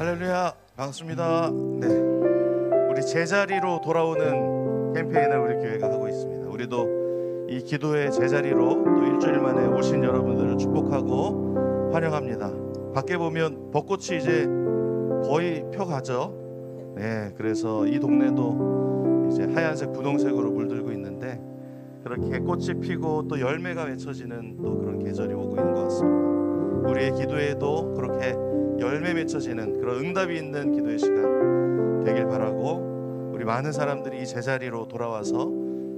할렐루야, 반갑습니다. 네, 우리 제자리로 돌아오는 캠페인을 우리 교회가 하고 있습니다. 우리도 이 기도의 제자리로 또 일주일 만에 오신 여러분들을 축복하고 환영합니다. 밖에 보면 벚꽃이 이제 거의 펴가죠. 네, 그래서 이 동네도 이제 하얀색 분홍색으로 물들고 있는데, 그렇게 꽃이 피고 또 열매가 맺혀지는 또 그런 계절이 오고 있는 것 같습니다. 우리의 기도에도 그렇게 열매 맺혀지는 그런 응답이 있는 기도의 시간 되길 바라고, 우리 많은 사람들이 이 제자리로 돌아와서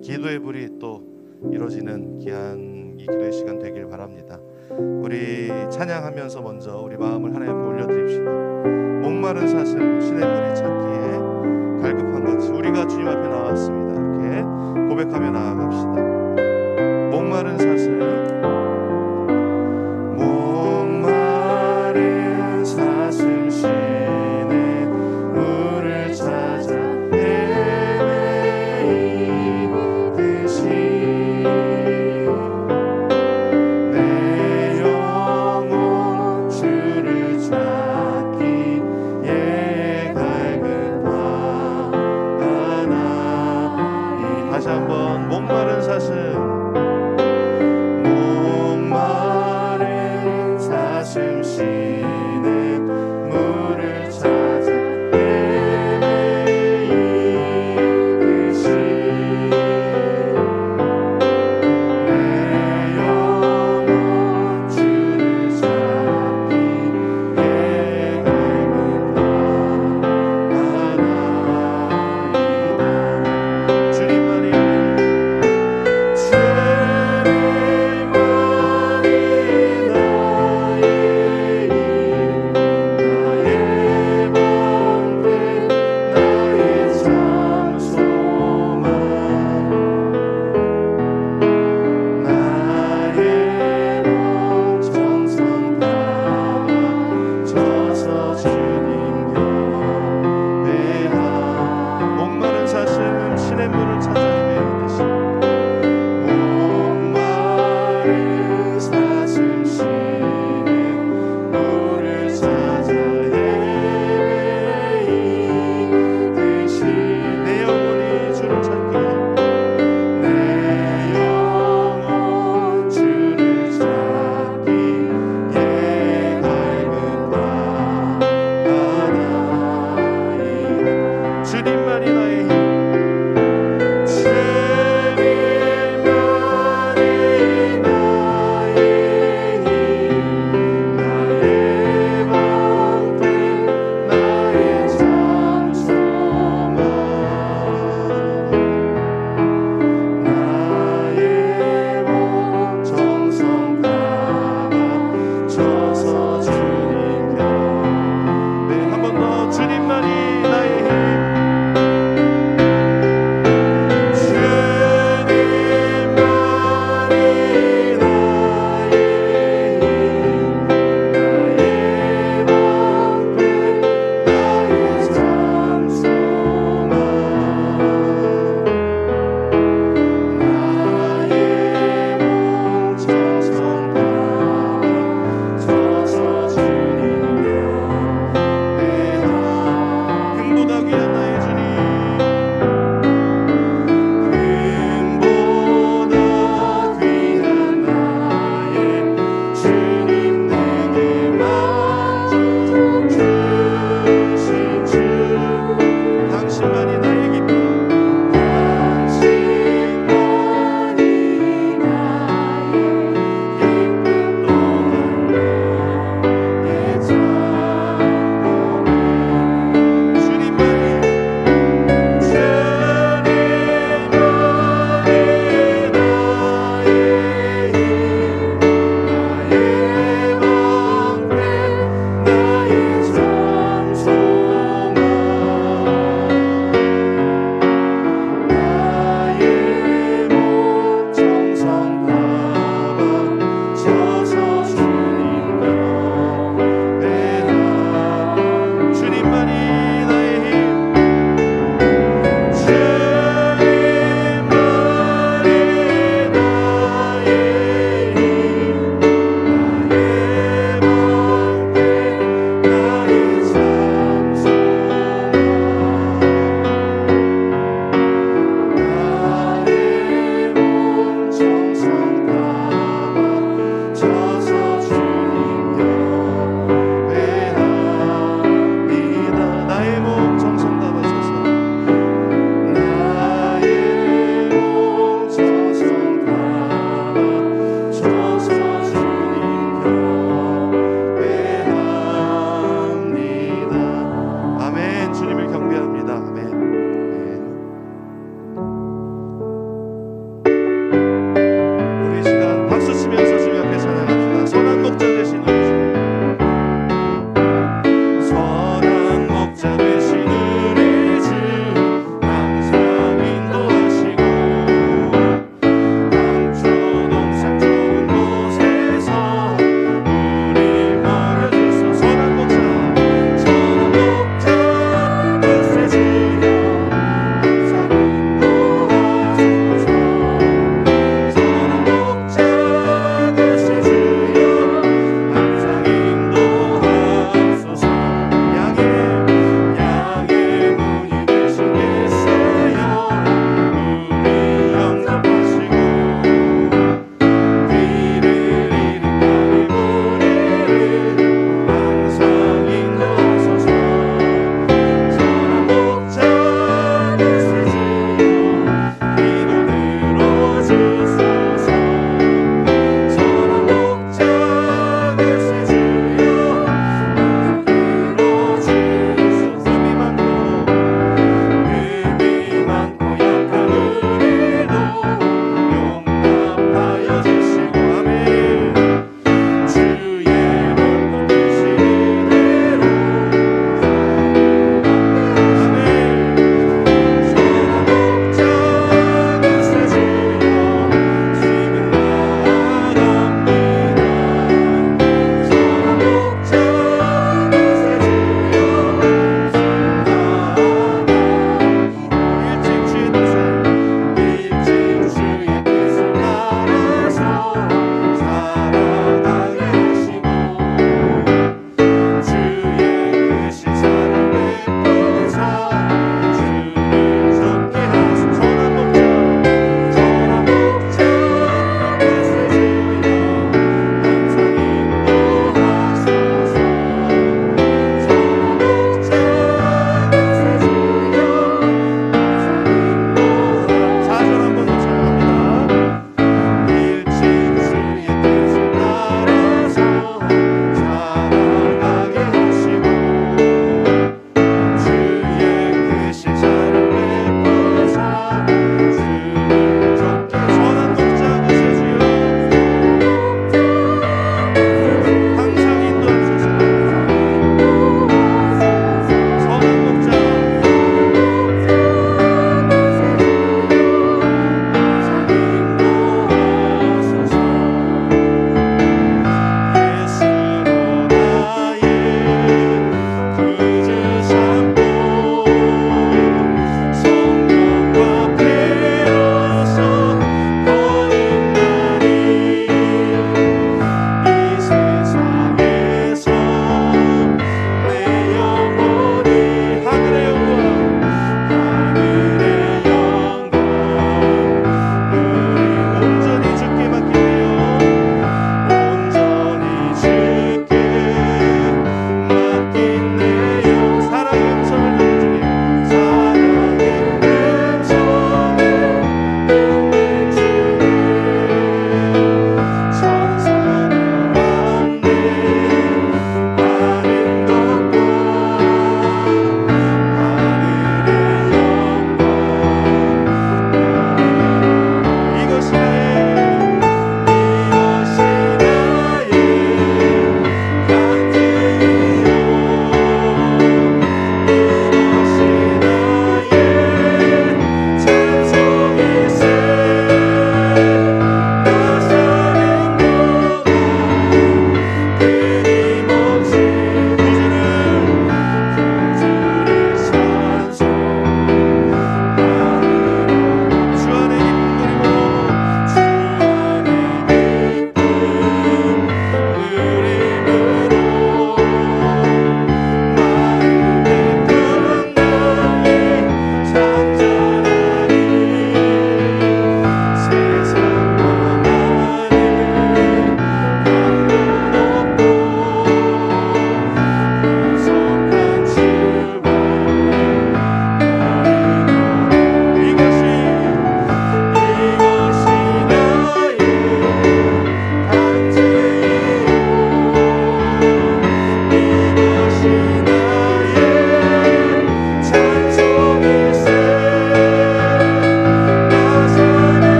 기도의 불이 또 이루어지는 귀한 이 기도의 시간 되길 바랍니다. 우리 찬양하면서 먼저 우리 마음을 하나님 앞에 올려드립시다. 목마른 사슴 시냇물이 찾기에 갈급한 같이 우리가 주님 앞에 나왔습니다. 이렇게 고백하며 나아갑시다. 목마른 사슴, 목마른 사슴 시내 물을 찾아 헤매이듯이 내 영혼 주를 찾기에 갈급하나이다. 다시 한번 목마른 사슴,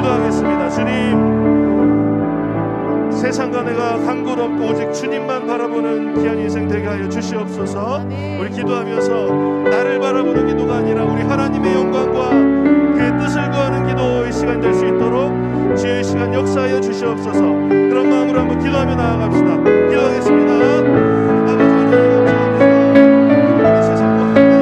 기도하겠습니다. 주님, 세상과 내가 간구 없고 오직 주님만 바라보는 귀한 인생 되게 하여 주시옵소서. 우리 기도하면서 나를 바라보는 기도가 아니라 우리 하나님의 영광과 그의 뜻을 구하는 기도의 시간 될 수 있도록 주의 시간 역사하여 주시옵소서. 그런 마음으로 한번 기도하며 나아갑시다. 기도하겠습니다. 아버지 하나님 감사합니다.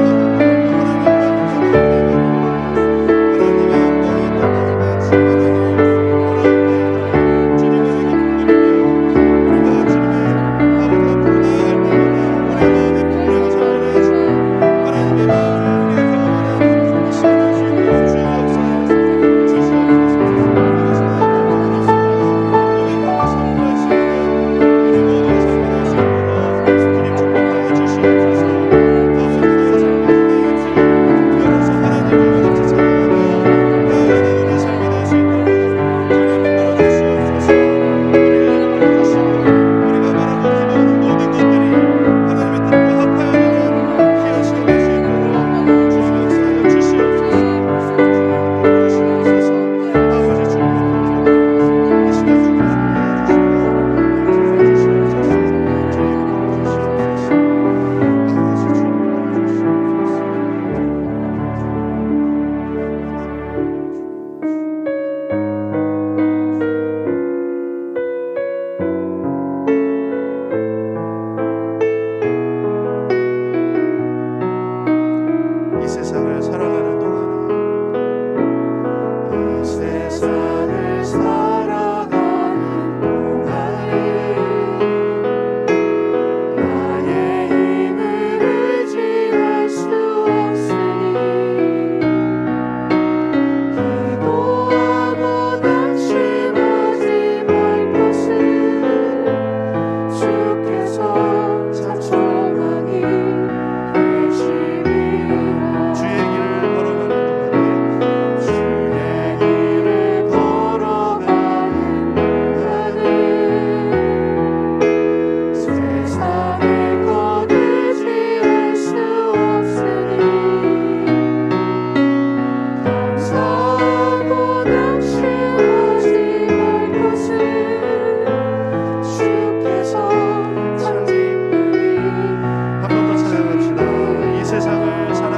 우리 세상과 하나님의 영광이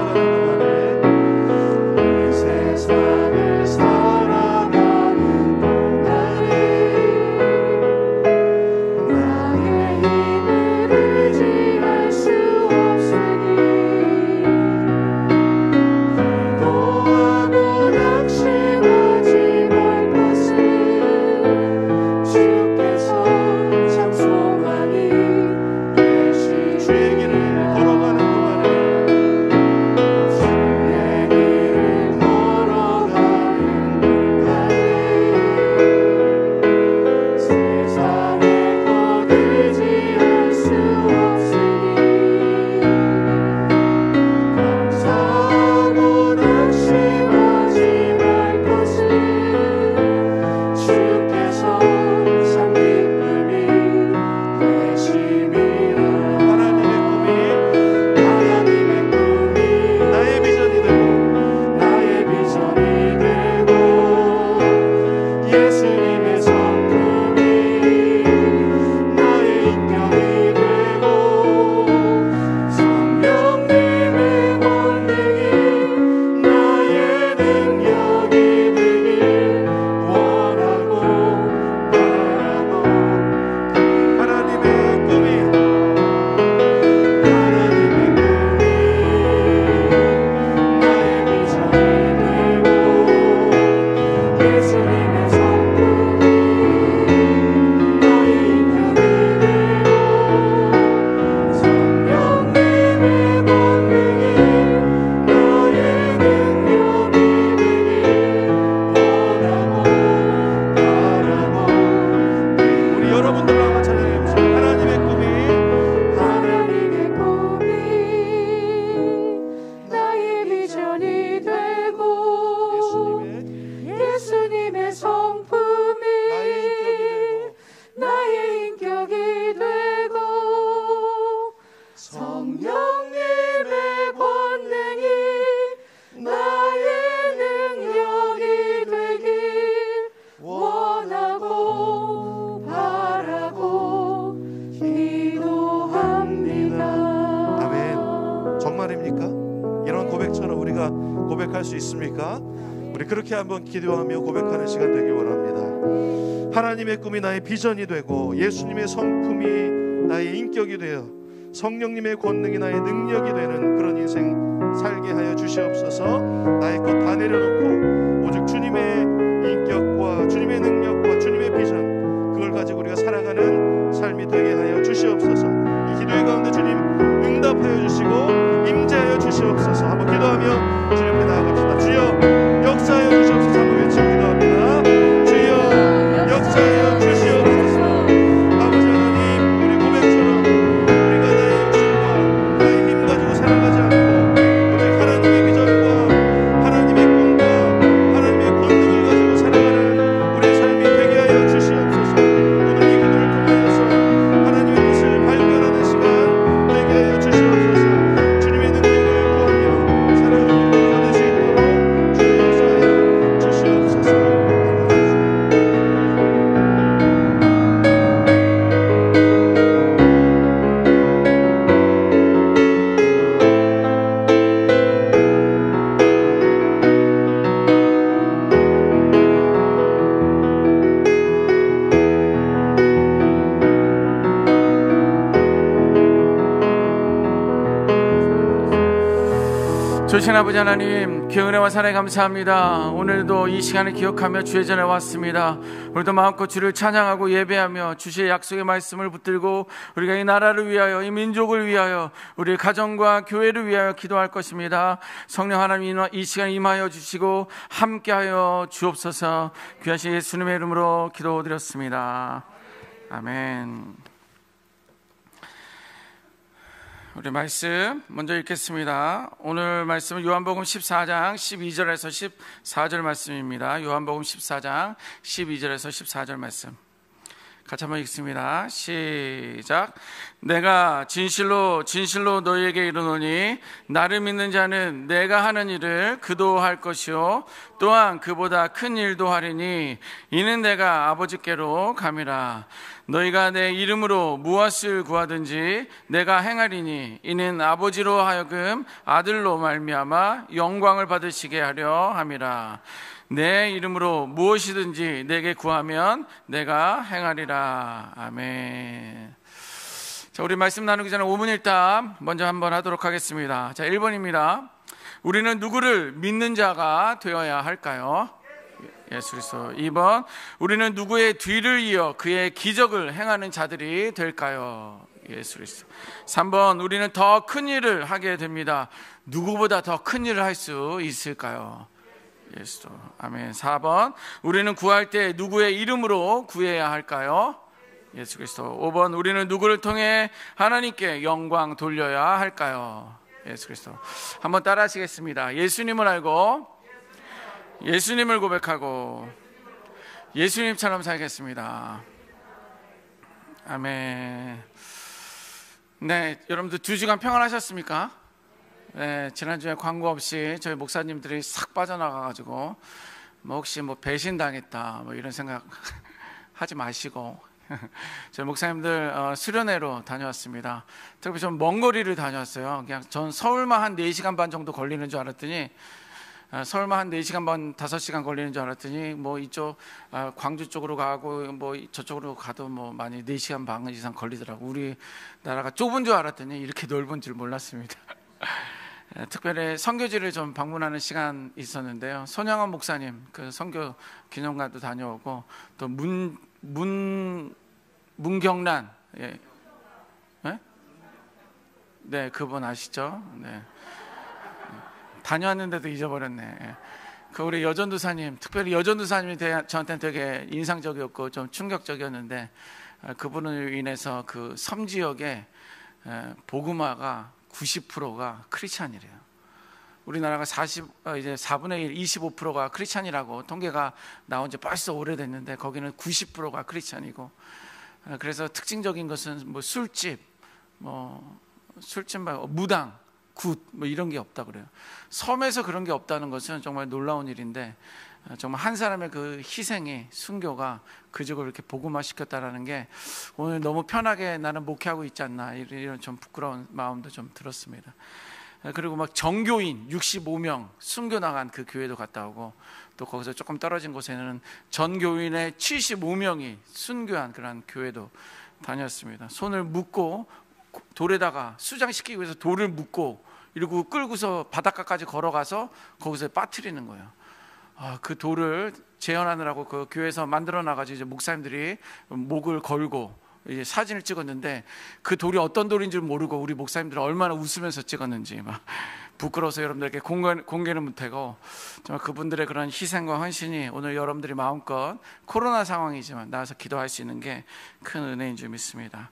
있는 가운데 아멘입니까? 우리 그렇게 한번 기도하며 고백하는 시간 되길 원합니다. 하나님의 꿈이 나의 비전이 되고 예수님의 성품이 나의 인격이 되어 성령님의 권능이 나의 능력이 되는 그런 인생 살게 하여 주시옵소서. 나의 것 다 내려놓고 오직 주님의 인격과 주님의 능력과 주님의 비전, 그걸 가지고 우리가 살아가는 삶이 되게 하여 주시옵소서. 이 기도의 가운데 주님 응답하여 주시고 임재하여 주시옵소서. 한번 기도하며 주님 앞에 나아갑시다. 주여 역사하여 주시옵소서. 한번 외치고 기도합니다. 주여 역사하여 주시옵소서. 아버지 하나님, 우리 고백처럼 우리가 나의 욕심과 나의 힘 가지고 살아가지 않고 오직 하나님의 비전과 하나님의 꿈과 하나님의 권능을 가지고 살아가는 우리의 삶이 되게 하여 주시옵소서. 오늘 이 기도를 통하여서 하나님의 뜻을 발견하는 시간 되게 하여 주시옵소서. 주님의 능력을 구하며 살아가는 우리가 될 수 있도록 주의 역사하여 주시옵소서. 주신 아버지 하나님, 그 은혜와 사랑에 감사합니다. 오늘도 이 시간을 기억하며 주의 전에 왔습니다. 우리도 마음껏 주를 찬양하고 예배하며 주의 약속의 말씀을 붙들고 우리가 이 나라를 위하여, 이 민족을 위하여, 우리 가정과 교회를 위하여 기도할 것입니다. 성령 하나님, 이 시간 임하여 주시고 함께하여 주옵소서. 귀하신 예수님의 이름으로 기도드렸습니다. 아멘. 우리 말씀 먼저 읽겠습니다. 오늘 말씀은 요한복음 14장 12절에서 14절 말씀입니다. 요한복음 14장 12절에서 14절 말씀 같이 한번 읽습니다. 시작. 내가 진실로 진실로 너희에게 이르노니 나를 믿는 자는 내가 하는 일을 그도 할 것이요 또한 그보다 큰 일도 하리니 이는 내가 아버지께로 감이라. 너희가 내 이름으로 무엇을 구하든지 내가 행하리니 이는 아버지로 하여금 아들로 말미암아 영광을 받으시게 하려 함이라. 내 이름으로 무엇이든지 내게 구하면 내가 행하리라. 아멘. 자, 우리 말씀 나누기 전에 5분 일답 먼저 한번 하도록 하겠습니다. 자, 1번입니다. 우리는 누구를 믿는 자가 되어야 할까요? 예수 그리스도. 2번, 우리는 누구의 뒤를 이어 그의 기적을 행하는 자들이 될까요? 예수 그리스도. 3번, 우리는 더 큰 일을 하게 됩니다. 누구보다 더 큰 일을 할 수 있을까요? 예수. 아멘. 4번, 우리는 구할 때 누구의 이름으로 구해야 할까요? 예수 그리스도. 5번, 우리는 누구를 통해 하나님께 영광 돌려야 할까요? 예수 그리스도. 한번 따라 하시겠습니다. 예수님을 알고 예수님을 고백하고 예수님처럼 살겠습니다. 아멘. 네, 여러분들 2주간 평안하셨습니까? 네, 지난주에 광고 없이 저희 목사님들이 싹 빠져나가가지고 뭐 혹시 뭐 배신당했다 뭐 이런 생각 하지 마시고 저희 목사님들 수련회로 다녀왔습니다. 특히 좀 먼 거리를 다녀왔어요. 그냥 전 서울만 한 4시간 반 정도 걸리는 줄 알았더니 서울만 한 4시간 반 5시간 걸리는 줄 알았더니 뭐 이쪽 광주 쪽으로 가고 뭐 저쪽으로 가도 뭐 많이 4시간 반 이상 걸리더라고. 우리나라가 좁은 줄 알았더니 이렇게 넓은 줄 몰랐습니다. 특별히 선교지를 좀 방문하는 시간 있었는데요. 손양원 목사님 그 선교 기념관도 다녀오고 또 문경란 예. 네? 네, 그분 아시죠? 네. 다녀왔는데도 잊어버렸네. 그 우리 여전도사님, 특별히 여전도사님이 저한테는 되게 인상적이었고 좀 충격적이었는데 그분을 인해서 그 섬 지역에 복음화가 90%가 크리스찬이래요. 우리나라가 이제 4분의 1, 25%가 크리스찬이라고 통계가 나온 지 벌써 오래됐는데 거기는 90%가 크리스찬이고 그래서 특징적인 것은 뭐 술집 말고 무당, 굿 뭐 이런 게 없다 그래요. 섬에서 그런 게 없다는 것은 정말 놀라운 일인데 정말 한 사람의 그 희생이 순교가 그 지역을 이렇게 복음화시켰다라는 게 오늘 너무 편하게 나는 목회하고 있지 않나 이런 좀 부끄러운 마음도 좀 들었습니다. 그리고 막 정교인 65명 순교 나간 그 교회도 갔다 오고, 또 거기서 조금 떨어진 곳에는 전교인의 75명이 순교한 그런 교회도 다녔습니다. 손을 묶고 돌에다가 수장시키기 위해서 돌을 묶고 이러고 끌고서 바닷가까지 걸어가서 거기서 빠뜨리는 거예요. 그 돌을 재현하느라고 그 교회에서 만들어 놔가지고 이제 목사님들이 목을 걸고 이제 사진을 찍었는데, 그 돌이 어떤 돌인지 모르고 우리 목사님들은 얼마나 웃으면서 찍었는지 막 부끄러워서 여러분들에게 공개는 못하고, 정말 그분들의 그런 희생과 헌신이 오늘 여러분들이 마음껏 코로나 상황이지만 나와서 기도할 수 있는 게 큰 은혜인 줄 믿습니다.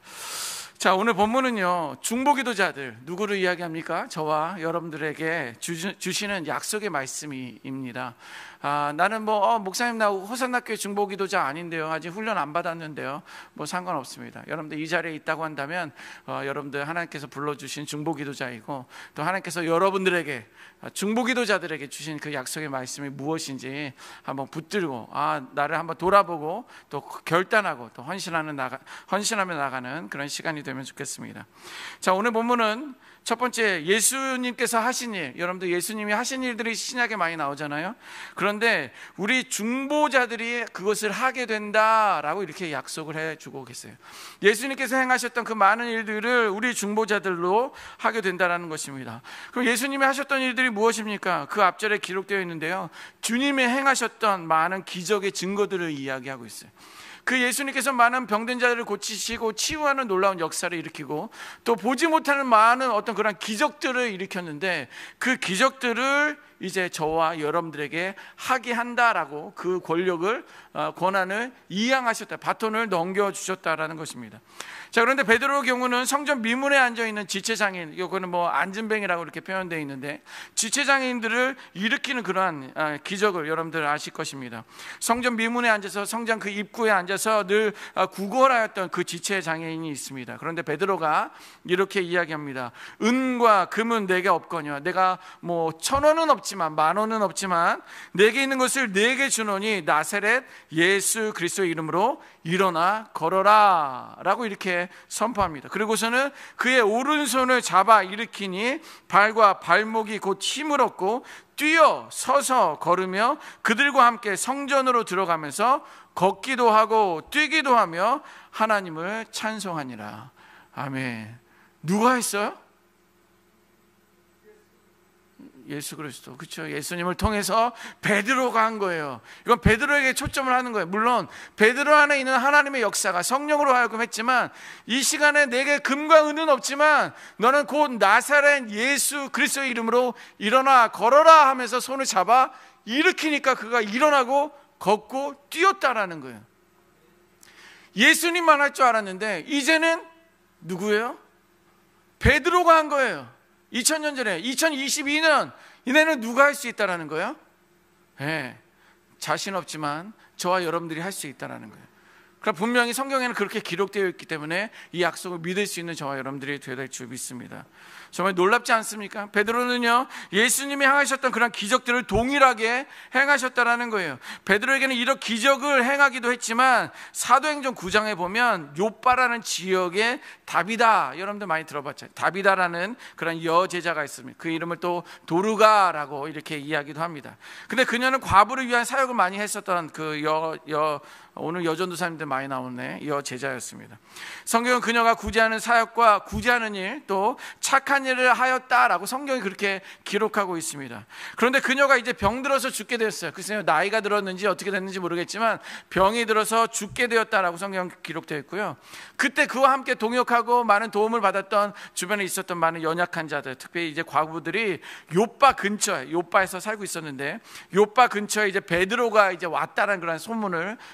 자, 오늘 본문은요, 중보기도자들, 누구를 이야기합니까? 저와 여러분들에게 주시는 약속의 말씀입니다. 나는 목사님 나 호산나 교회 중보기도자 아닌데요, 아직 훈련 안 받았는데요, 상관없습니다. 여러분들 이 자리에 있다고 한다면 여러분들 하나님께서 불러주신 중보기도자이고, 또 하나님께서 여러분들에게 중보기도자들에게 주신 그 약속의 말씀이 무엇인지 한번 붙들고 나를 한번 돌아보고 또 결단하고 또 헌신하며 나가는 그런 시간이 되면 좋겠습니다. 자, 오늘 본문은 첫 번째, 예수님께서 하신 일, 여러분들 예수님이 하신 일들이 신약에 많이 나오잖아요. 그런데 우리 중보자들이 그것을 하게 된다라고 이렇게 약속을 해주고 계세요. 예수님께서 행하셨던 그 많은 일들을 우리 중보자들로 하게 된다라는 것입니다. 그럼 예수님이 하셨던 일들이 무엇입니까? 그 앞절에 기록되어 있는데요, 주님이 행하셨던 많은 기적의 증거들을 이야기하고 있어요. 그 예수님께서 많은 병든 자들을 고치시고 치유하는 놀라운 역사를 일으키고, 또 보지 못하는 많은 어떤 그런 기적들을 일으켰는데, 그 기적들을 이제 저와 여러분들에게 하게 한다라고 그 권력을, 권한을 이양하셨다, 바톤을 넘겨주셨다라는 것입니다. 자, 그런데 베드로의 경우는 성전 미문에 앉아있는 지체장인, 이거는 안진뱅이라고 이렇게 표현되어 있는데, 지체장인들을 일으키는 그러한 기적을 여러분들 아실 것입니다. 성전 미문에 앉아서 성전 그 입구에 앉아서 늘 구걸하였던 그 지체장애인이 있습니다. 그런데 베드로가 이렇게 이야기합니다. 은과 금은 내게 없거니와, 내가 1,000원은 없지만 10,000원은 없지만 내게 있는 것을 내게 주노니 나사렛 예수 그리스도의 이름으로 일어나 걸어라 라고 이렇게 선포합니다. 그리고서는 그의 오른손을 잡아 일으키니 발과 발목이 곧 힘을 얻고 뛰어 서서 걸으며 그들과 함께 성전으로 들어가면서 걷기도 하고 뛰기도 하며 하나님을 찬송하니라. 아멘. 누가 했어요? 예수 그리스도. 그렇죠. 예수님을 통해서 베드로가 한 거예요. 이건 베드로에게 초점을 하는 거예요. 물론 베드로 안에 있는 하나님의 역사가 성령으로 하여금 했지만, 이 시간에 내게 금과 은은 없지만 너는 곧 나사렛 예수 그리스도의 이름으로 일어나 걸어라 하면서 손을 잡아 일으키니까 그가 일어나고 걷고 뛰었다라는 거예요. 예수님만 할 줄 알았는데 이제는 누구예요? 베드로가 한 거예요. 2000년 전에, 2022년 이내는 누가 할 수 있다라는 거예요? 네, 자신 없지만 저와 여러분들이 할 수 있다라는 거예요. 그러니까 분명히 성경에는 그렇게 기록되어 있기 때문에 이 약속을 믿을 수 있는 저와 여러분들이 되어야 될 줄 믿습니다. 정말 놀랍지 않습니까? 베드로는요, 예수님이 행하셨던 그런 기적들을 동일하게 행하셨다라는 거예요. 베드로에게는 이런 기적을 행하기도 했지만, 사도행전 9장에 보면 요빠라는 지역에 다비다, 여러분들 많이 들어봤죠? 다비다라는 그런 여제자가 있습니다. 그 이름을 또 도르가라고 이렇게 이야기도 합니다. 근데 그녀는 과부를 위한 사역을 많이 했었던 그 오늘 여전도사님들 많이 나오네, 여제자였습니다. 성경은 그녀가 구제하는 사역과 구제하는 일, 또 착한 일을 하였다라고 성경이 그렇게 기록하고 있습니다. 그런데 그녀가 이제 병들어서 죽게 되었어요. 글쎄요, 나이가 들었는지 어떻게 됐는지 모르겠지만 병이 들어서 죽게 되었다라고 성경 기록되어 있고요. 그때 그와 함께 동역하고 많은 도움을 받았던 주변에 있었던 많은 연약한 자들, 특별히 이제 과부들이 요빠 근처에, 요빠에서 살고 있었는데 요빠 근처에 이제 베드로가 이제 왔다는 그런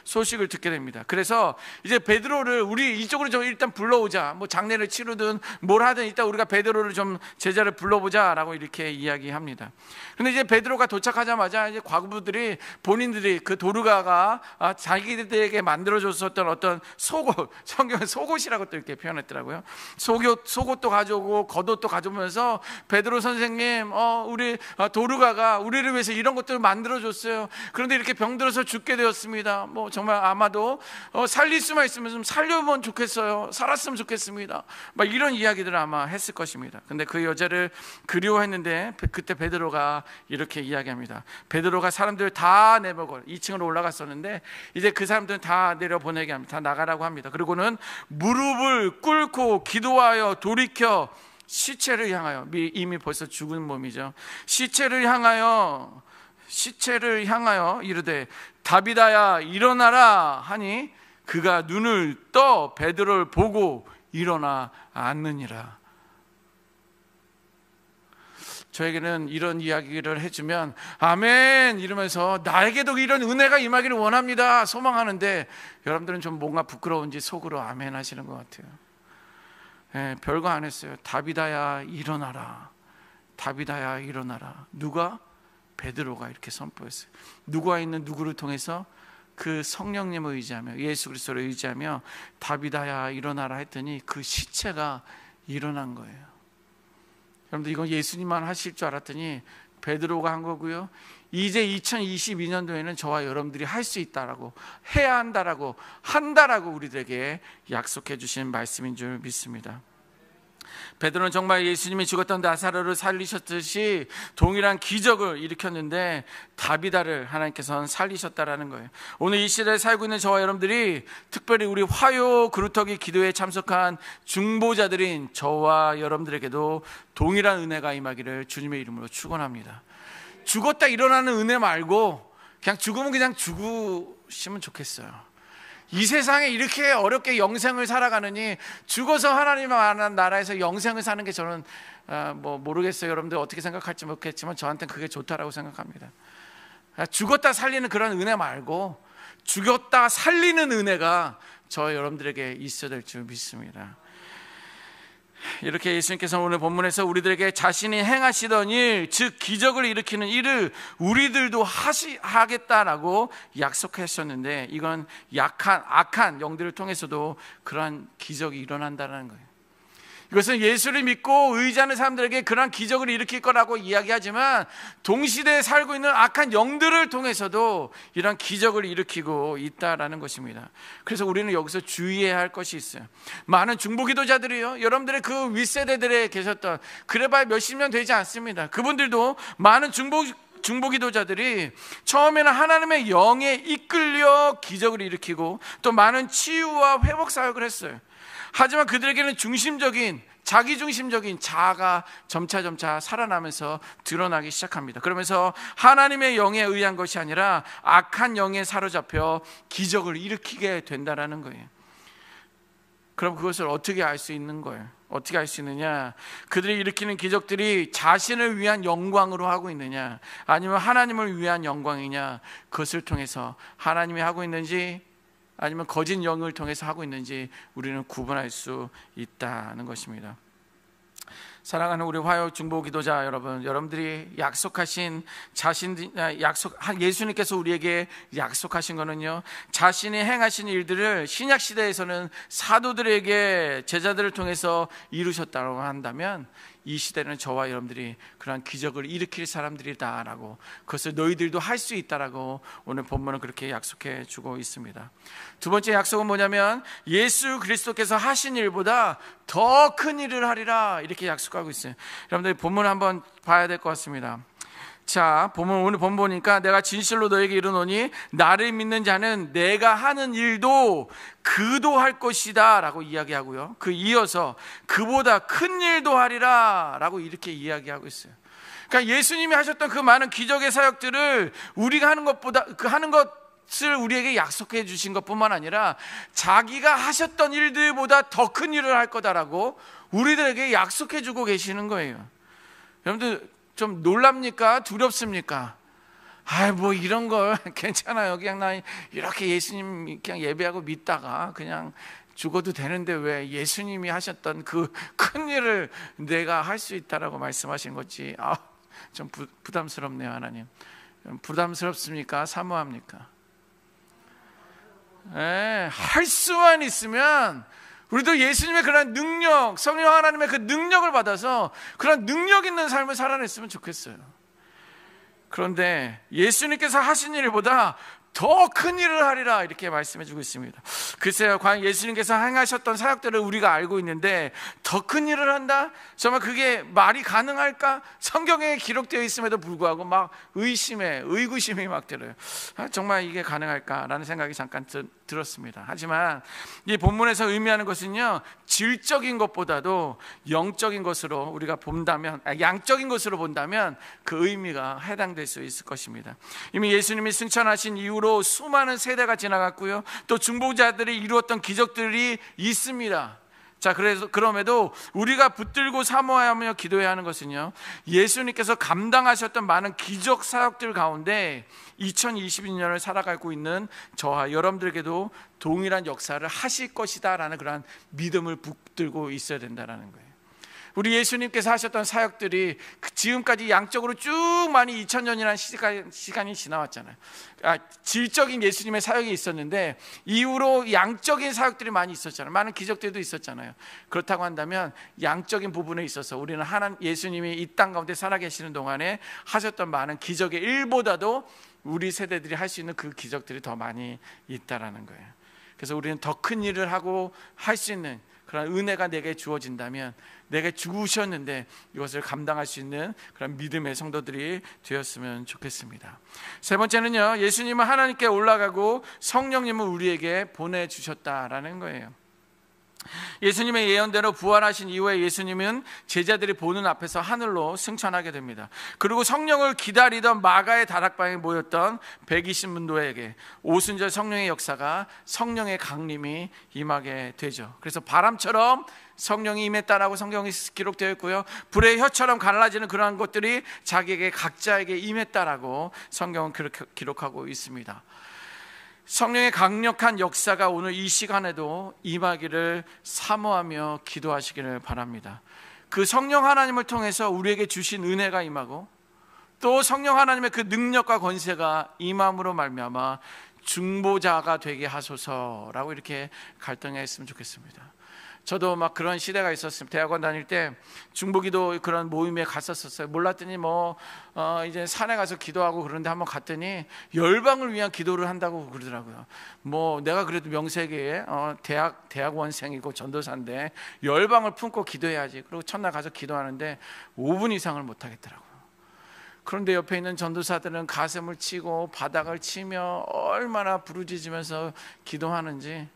소식을 듣게 됩니다. 그래서 이제 베드로를 우리 이쪽으로 좀 일단 불러오자, 장례를 치르든 뭘 하든 일단 우리가 베드로를 좀 제자를 불러보자라고 이렇게 이야기합니다. 근데 이제 베드로가 도착하자마자 이제 과부들이 본인들이 그 도르가가 자기들에게 만들어줬었던 어떤 속옷, 성경은 속옷이라고 또 이렇게 표현했더라고요. 속옷도 가져오고 겉옷도 가져오면서 베드로 선생님, 우리 도르가가 우리를 위해서 이런 것들을 만들어줬어요. 그런데 이렇게 병들어서 죽게 되었습니다. 정말 아마도 살릴 수만 있으면 좀 살려보면 좋겠어요. 살았으면 좋겠습니다. 막 이런 이야기들을 아마 했을 것입니다. 근데 그 여자를 그리워했는데 그때 베드로가 이렇게 이야기합니다. 베드로가 사람들을 다 내보고 2층으로 올라갔었는데 이제 그 사람들은 다 내려보내게 합니다. 다 나가라고 합니다. 그리고는 무릎을 꿇고 기도하여 돌이켜 시체를 향하여, 이미 벌써 죽은 몸이죠, 시체를 향하여 이르되 다비다야 일어나라 하니 그가 눈을 떠 베드로를 보고 일어나 앉느니라. 저에게는 이런 이야기를 해주면 아멘 이러면서 나에게도 이런 은혜가 임하기를 원합니다 소망하는데, 여러분들은 좀 뭔가 부끄러운지 속으로 아멘 하시는 것 같아요. 별거 안 했어요. 다비다야 일어나라, 다비다야 일어나라. 누가? 베드로가 이렇게 선포했어요. 누가 있는 누구를 통해서? 그 성령님을 의지하며, 예수 그리스도를 의지하며 다비다야 일어나라 했더니 그 시체가 일어난 거예요. 여러분들 이건 예수님만 하실 줄 알았더니 베드로가 한 거고요. 이제 2022년도에는 저와 여러분들이 할 수 있다라고, 해야 한다라고 우리들에게 약속해 주신 말씀인 줄 믿습니다. 베드로는 정말 예수님이 죽었던 나사로를 살리셨듯이 동일한 기적을 일으켰는데 다비다를 하나님께서는 살리셨다라는 거예요. 오늘 이 시대에 살고 있는 저와 여러분들이, 특별히 우리 화요 그루터기 기도에 참석한 중보자들인 저와 여러분들에게도 동일한 은혜가 임하기를 주님의 이름으로 축원합니다. 죽었다 일어나는 은혜 말고 그냥 죽으면 그냥 죽으시면 좋겠어요. 이 세상에 이렇게 어렵게 영생을 살아가느니 죽어서 하나님의 나라에서 영생을 사는 게 저는 모르겠어요. 여러분들 어떻게 생각할지 모르겠지만 저한테는 그게 좋다라고 생각합니다. 죽었다 살리는 그런 은혜 말고 죽였다 살리는 은혜가 저 여러분들에게 있어야 될 줄 믿습니다. 이렇게 예수님께서 오늘 본문에서 우리들에게 자신이 행하시던 일, 즉 기적을 일으키는 일을 우리들도 하겠다라고 약속하셨는데, 이건 악한 영들을 통해서도 그러한 기적이 일어난다는 거예요. 이것은 예수를 믿고 의지하는 사람들에게 그러한 기적을 일으킬 거라고 이야기하지만, 동시대에 살고 있는 악한 영들을 통해서도 이러한 기적을 일으키고 있다라는 것입니다. 그래서 우리는 여기서 주의해야 할 것이 있어요. 많은 중보기도자들이요, 여러분들의 그 윗세대들에 계셨던, 그래봐야 몇십 년 되지 않습니다. 그분들도 많은 중보기도자들이 처음에는 하나님의 영에 이끌려 기적을 일으키고 또 많은 치유와 회복 사역을 했어요. 하지만 그들에게는 자기중심적인 자아가 점차 살아나면서 드러나기 시작합니다. 그러면서 하나님의 영에 의한 것이 아니라 악한 영에 사로잡혀 기적을 일으키게 된다는 거예요. 그럼 그것을 어떻게 알 수 있는 거예요? 어떻게 알 수 있느냐? 그들이 일으키는 기적들이 자신을 위한 영광으로 하고 있느냐, 아니면 하나님을 위한 영광이냐, 그것을 통해서 하나님이 하고 있는지 아니면 거짓 영을 통해서 하고 있는지 우리는 구분할 수 있다는 것입니다. 사랑하는 우리 화요 중보 기도자 여러분, 여러분들이 예수님께서 우리에게 약속하신 거는요, 자신이 행하신 일들을 신약 시대에서는 사도들에게, 제자들을 통해서 이루셨다고 한다면, 이 시대는 저와 여러분들이 그러한 기적을 일으킬 사람들이다라고, 그것을 너희들도 할 수 있다라고 오늘 본문은 그렇게 약속해 주고 있습니다. 두 번째 약속은 뭐냐면, 예수 그리스도께서 하신 일보다 더 큰 일을 하리라, 이렇게 약속하고 있어요. 여러분들 본문을 한번 봐야 될 것 같습니다. 자, 오늘 본문 보니까 내가 진실로 너에게 이르노니 나를 믿는 자는 내가 하는 일도 그도 할 것이다 라고 이야기하고요, 그 이어서 그보다 큰 일도 하리라 라고 이렇게 이야기하고 있어요. 그러니까 예수님이 하셨던 그 많은 기적의 사역들을 우리가 하는 것보다, 하는 것을 우리에게 약속해 주신 것뿐만 아니라 자기가 하셨던 일들보다 더 큰 일을 할 거다라고 우리들에게 약속해 주고 계시는 거예요. 여러분들 좀 놀랍니까? 두렵습니까? 뭐 이런 걸 괜찮아요. 그냥 나 이렇게 예수님 그냥 예배하고 믿다가 그냥 죽어도 되는데 왜 예수님이 하셨던 그 큰 일을 내가 할 수 있다라고 말씀하신 거지. 좀 부담스럽네요. 하나님, 부담스럽습니까? 사모합니까? 할 수만 있으면 우리도 예수님의 그런 능력, 성령 하나님의 그 능력을 받아서 그런 능력 있는 삶을 살아냈으면 좋겠어요. 그런데 예수님께서 하신 일보다 더 큰 일을 하리라 이렇게 말씀해 주고 있습니다. 글쎄요, 과연 예수님께서 행하셨던 사역들을 우리가 알고 있는데 더 큰 일을 한다? 정말 그게 말이 가능할까? 성경에 기록되어 있음에도 불구하고 막 의구심이 막 들어요. 정말 이게 가능할까라는 생각이 잠깐 들었습니다. 하지만 이 본문에서 의미하는 것은요, 질적인 것보다도 영적인 것으로 우리가 본다면, 양적인 것으로 본다면 그 의미가 해당될 수 있을 것입니다. 이미 예수님이 승천하신 이후로 수많은 세대가 지나갔고요, 또 중보자들이 이루었던 기적들이 있습니다. 자, 그럼에도 우리가 붙들고 사모하며 기도해야 하는 것은요, 예수님께서 감당하셨던 많은 기적 사역들 가운데 2022년을 살아가고 있는 저와 여러분들에게도 동일한 역사를 하실 것이다 라는 그러한 믿음을 붙들고 있어야 된다는 거예요. 우리 예수님께서 하셨던 사역들이 지금까지 양적으로 쭉 많이 2000년이라는 시간이 지나왔잖아요. 질적인 예수님의 사역이 있었는데 이후로 양적인 사역들이 많이 있었잖아요. 많은 기적들도 있었잖아요. 그렇다고 한다면 양적인 부분에 있어서 우리는 예수님이 이 땅 가운데 살아계시는 동안에 하셨던 많은 기적의 일보다도 우리 세대들이 할 수 있는 그 기적들이 더 많이 있다라는 거예요. 그래서 우리는 더 큰 일을 하고 할 수 있는 그런 은혜가 내게 주어진다면, 내게 주셨는데 이것을 감당할 수 있는 그런 믿음의 성도들이 되었으면 좋겠습니다. 세 번째는요, 예수님은 하나님께 올라가고 성령님을 우리에게 보내주셨다라는 거예요. 예수님의 예언대로 부활하신 이후에 예수님은 제자들이 보는 앞에서 하늘로 승천하게 됩니다. 그리고 성령을 기다리던 마가의 다락방에 모였던 120문도에게 오순절 성령의 역사가, 성령의 강림이 임하게 되죠. 그래서 바람처럼 성령이 임했다라고 성경이 기록되어 있고요, 불의 혀처럼 갈라지는 그러한 것들이 자기에게 각자에게 임했다라고 성경은 그렇게 기록하고 있습니다. 성령의 강력한 역사가 오늘 이 시간에도 임하기를 사모하며 기도하시기를 바랍니다. 그 성령 하나님을 통해서 우리에게 주신 은혜가 임하고, 또 성령 하나님의 그 능력과 권세가 임함으로 말미암아 중보자가 되게 하소서라고 이렇게 갈등했으면 좋겠습니다. 저도 막 그런 시대가 있었습니다. 대학원 다닐 때 중보기도 그런 모임에 갔었어요. 몰랐더니 이제 산에 가서 기도하고 그런데 한번 갔더니 열방을 위한 기도를 한다고 그러더라고요. 내가 그래도 명세계에 대학원생이고 전도사인데 열방을 품고 기도해야지. 그리고 첫날 가서 기도하는데 5분 이상을 못 하겠더라고요. 그런데 옆에 있는 전도사들은 가슴을 치고 바닥을 치며 얼마나 부르짖으면서 기도하는지,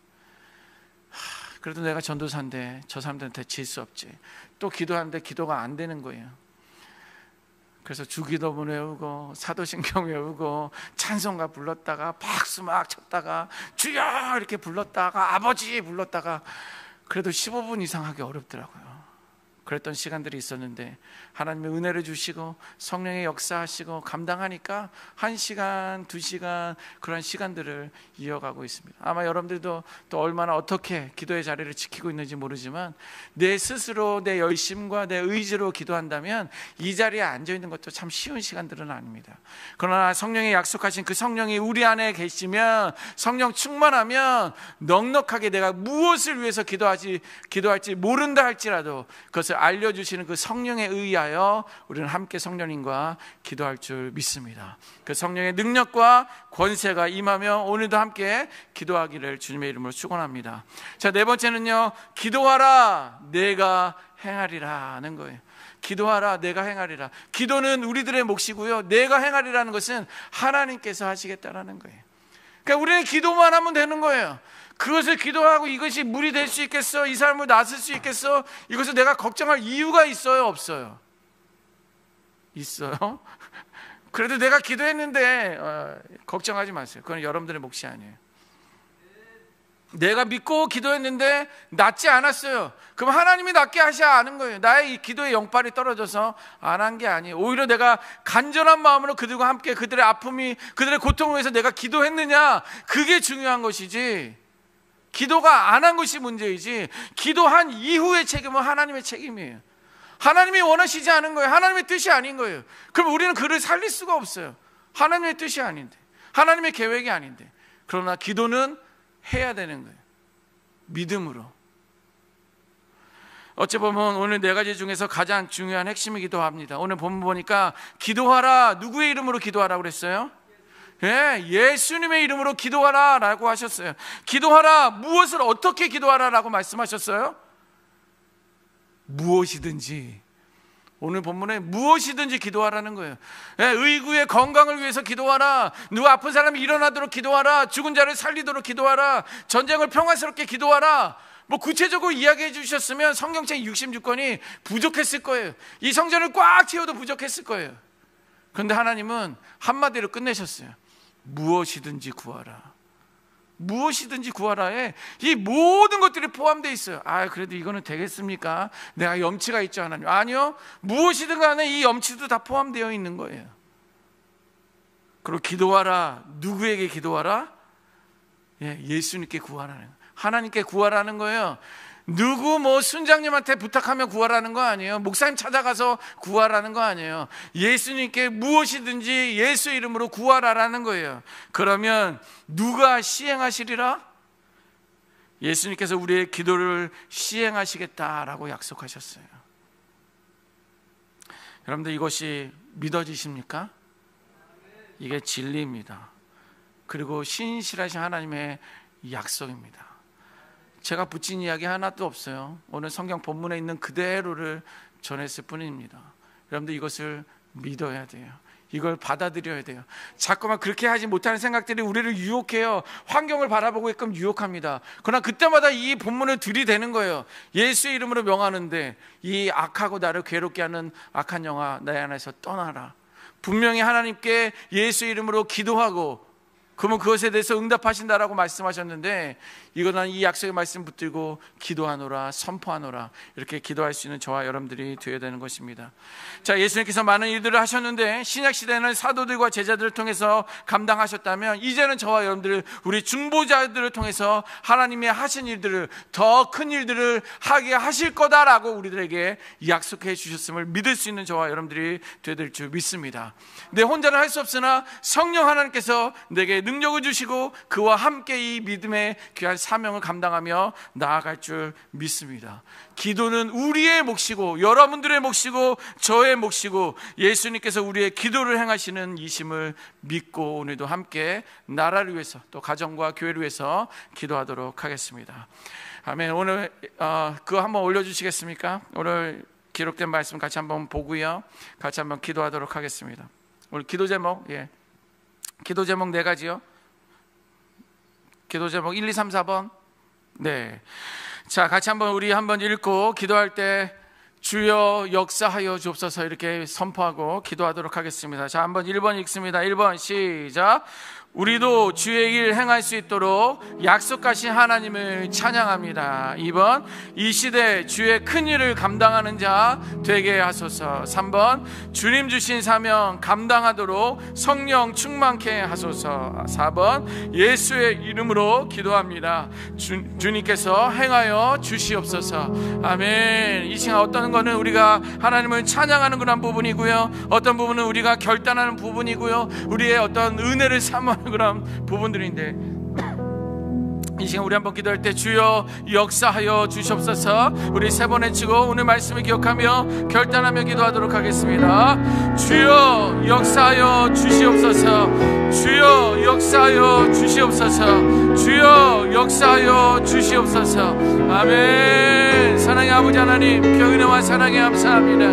그래도 내가 전도사인데 저 사람들한테 질 수 없지. 또 기도하는데 기도가 안 되는 거예요. 그래서 주기도문 외우고 사도신경 외우고 찬송가 불렀다가 박수 막 쳤다가 주여 이렇게 불렀다가 아버지 불렀다가 그래도 15분 이상 하기 어렵더라고요. 그랬던 시간들이 있었는데 하나님의 은혜를 주시고 성령의 역사하시고 감당하니까 1시간, 2시간 그런 시간들을 이어가고 있습니다. 아마 여러분들도 또 얼마나 어떻게 기도의 자리를 지키고 있는지 모르지만 내 스스로 내 열심과 내 의지로 기도한다면 이 자리에 앉아있는 것도 참 쉬운 시간들은 아닙니다. 그러나 성령이 약속하신 그 성령이 우리 안에 계시면, 성령 충만하면 넉넉하게 내가 무엇을 위해서 기도할지 모른다 할지라도 그것을 알려주시는 그 성령에 의하여 우리는 함께 성령님과 기도할 줄 믿습니다. 그 성령의 능력과 권세가 임하며 오늘도 함께 기도하기를 주님의 이름으로 축원합니다. 자, 네 번째는요, 기도하라 내가 행하리라 하는 거예요. 기도하라 내가 행하리라. 기도는 우리들의 몫이고요, 내가 행하리라는 것은 하나님께서 하시겠다라는 거예요. 그러니까 우리는 기도만 하면 되는 거예요. 그것을 기도하고 이것이 물이 될 수 있겠어? 이 사람을 낳을 수 있겠어? 이것을 내가 걱정할 이유가 있어요? 없어요? 있어요? 그래도 내가 기도했는데 걱정하지 마세요. 그건 여러분들의 몫이 아니에요. 내가 믿고 기도했는데 낫지 않았어요. 그럼 하나님이 낫게 하셔야 하는 거예요. 나의 이 기도의 영빨이 떨어져서 안 한 게 아니에요. 오히려 내가 간절한 마음으로 그들과 함께 그들의 아픔이, 그들의 고통을 위해서 내가 기도했느냐, 그게 중요한 것이지, 기도가 안 한 것이 문제이지, 기도한 이후의 책임은 하나님의 책임이에요. 하나님이 원하시지 않은 거예요. 하나님의 뜻이 아닌 거예요. 그럼 우리는 그를 살릴 수가 없어요. 하나님의 뜻이 아닌데, 하나님의 계획이 아닌데. 그러나 기도는 해야 되는 거예요. 믿음으로. 어찌 보면 오늘 네 가지 중에서 가장 중요한 핵심이기도 합니다. 오늘 본문 보니까 기도하라, 누구의 이름으로 기도하라고 그랬어요? 예수님의 이름으로 기도하라 라고 하셨어요. 기도하라. 무엇을 어떻게 기도하라 라고 말씀하셨어요? 무엇이든지. 오늘 본문에 무엇이든지 기도하라는 거예요. 의구의 건강을 위해서 기도하라. 누구 아픈 사람이 일어나도록 기도하라. 죽은 자를 살리도록 기도하라. 전쟁을 평화스럽게 기도하라. 뭐 구체적으로 이야기해 주셨으면 성경책 66권이 부족했을 거예요. 이 성전을 꽉 채워도 부족했을 거예요. 그런데 하나님은 한마디로 끝내셨어요. 무엇이든지 구하라. 무엇이든지 구하라에 이 모든 것들이 포함되어 있어요. 그래도 이거는 되겠습니까? 내가 염치가 있죠, 하나님. 아니요, 무엇이든 간에 이 염치도 다 포함되어 있는 거예요. 그리고 기도하라. 누구에게 기도하라? 예수님께 구하라는 거예요. 하나님께 구하라는 거예요. 누구 순장님한테 부탁하면 구하라는 거 아니에요. 목사님 찾아가서 구하라는 거 아니에요. 예수님께 무엇이든지 예수 이름으로 구하라라는 거예요. 그러면 누가 시행하시리라? 예수님께서 우리의 기도를 시행하시겠다라고 약속하셨어요. 여러분들 이것이 믿어지십니까? 이게 진리입니다. 그리고 신실하신 하나님의 약속입니다. 제가 붙인 이야기 하나도 없어요. 오늘 성경 본문에 있는 그대로를 전했을 뿐입니다. 여러분들 이것을 믿어야 돼요. 이걸 받아들여야 돼요. 자꾸만 그렇게 하지 못하는 생각들이 우리를 유혹해요. 환경을 바라보게끔 유혹합니다. 그러나 그때마다 이 본문을 들이대는 거예요. 예수의 이름으로 명하는데 이 악하고 나를 괴롭게 하는 악한 영아 내 안에서 떠나라. 분명히 하나님께 예수의 이름으로 기도하고 그러면 그것에 대해서 응답하신다라고 말씀하셨는데 이거는 이 약속의 말씀 붙들고 기도하노라 선포하노라 이렇게 기도할 수 있는 저와 여러분들이 되어야 되는 것입니다. 자, 예수님께서 많은 일들을 하셨는데 신약시대는 사도들과 제자들을 통해서 감당하셨다면 이제는 저와 여러분들 우리 중보자들을 통해서 하나님의 하신 일들을 더 큰 일들을 하게 하실 거다라고 우리들에게 약속해 주셨음을 믿을 수 있는 저와 여러분들이 되어야 될 줄 믿습니다. 내 혼자는 할 수 없으나 성령 하나님께서 내게 능력을 주시고 그와 함께 이 믿음의 귀한 사명을 감당하며 나아갈 줄 믿습니다. 기도는 우리의 몫이고 여러분들의 몫이고 저의 몫이고 예수님께서 우리의 기도를 행하시는 이심을 믿고 오늘도 함께 나라를 위해서 또 가정과 교회를 위해서 기도하도록 하겠습니다. 아멘. 오늘 그거 한번 올려주시겠습니까? 오늘 기록된 말씀 같이 한번 보고요, 같이 한번 기도하도록 하겠습니다. 오늘 기도 제목, 기도 제목 4가지요. 기도 제목 1, 2, 3, 4번. 네. 자, 같이 우리 한번 읽고 기도할 때 주여 역사하여 주옵소서 이렇게 선포하고 기도하도록 하겠습니다. 자, 한번 1번 읽습니다. 1번 시작. 우리도 주의 일 행할 수 있도록 약속하신 하나님을 찬양합니다. 2번 이 시대 주의 큰 일을 감당하는 자 되게 하소서. 3번 주님 주신 사명 감당하도록 성령 충만케 하소서. 4번 예수의 이름으로 기도합니다. 주님께서 행하여 주시옵소서. 아멘. 이 시간 어떤 거는 우리가 하나님을 찬양하는 그런 부분이고요, 어떤 부분은 우리가 결단하는 부분이고요, 우리의 어떤 은혜를 사모하는 그런 부분들인데 이 시간 우리 한번 기도할 때 주여 역사하여 주시옵소서 우리 3번 외치고 오늘 말씀을 기억하며 결단하며 기도하도록 하겠습니다. 주여 역사하여 주시옵소서. 주여 역사하여 주시옵소서. 주여 역사하여 주시옵소서. 아멘. 사랑의 아버지 하나님, 평은혜와 사랑에 감사합니다.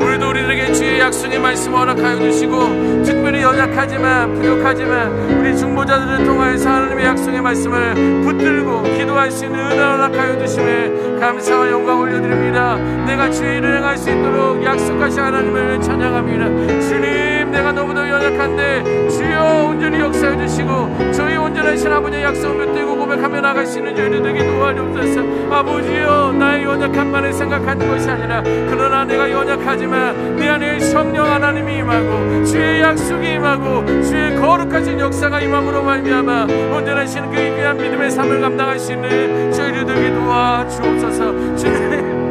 오늘도 우리들에게 주의 약속의 말씀 허락하여 주시고 특별히 연약하지만 부족하지만 우리 중보자들을 통하여서 하나님의 약속의 말씀을 붙들고 기도할 수 있는 은혜를 허락하여 주심에 감사와 영광 올려드립니다. 내가 주의 일을 행할 수 있도록 약속하신 하나님을 찬양합니다. 주님, 내가 너무도 연약한데 주여 온전히 역사해 주시고 저희 온전하신 아버지의 약속을 붙들고 고백하며 나갈 수 있는 저희들 되게 도와주옵소서. 아버지여, 나의 연약함만을 생각하는 것이 아니라 그러나 내가 연약하지만 내 안에 성령 하나님이 임하고 주의 약속이 임하고 주의 거룩하신 역사가 임함으로 말미암아 온전하신 그 귀한 믿음의 삶을 감당할 수 있는 저희들 되게 도와주옵소서. 주님,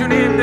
하나님,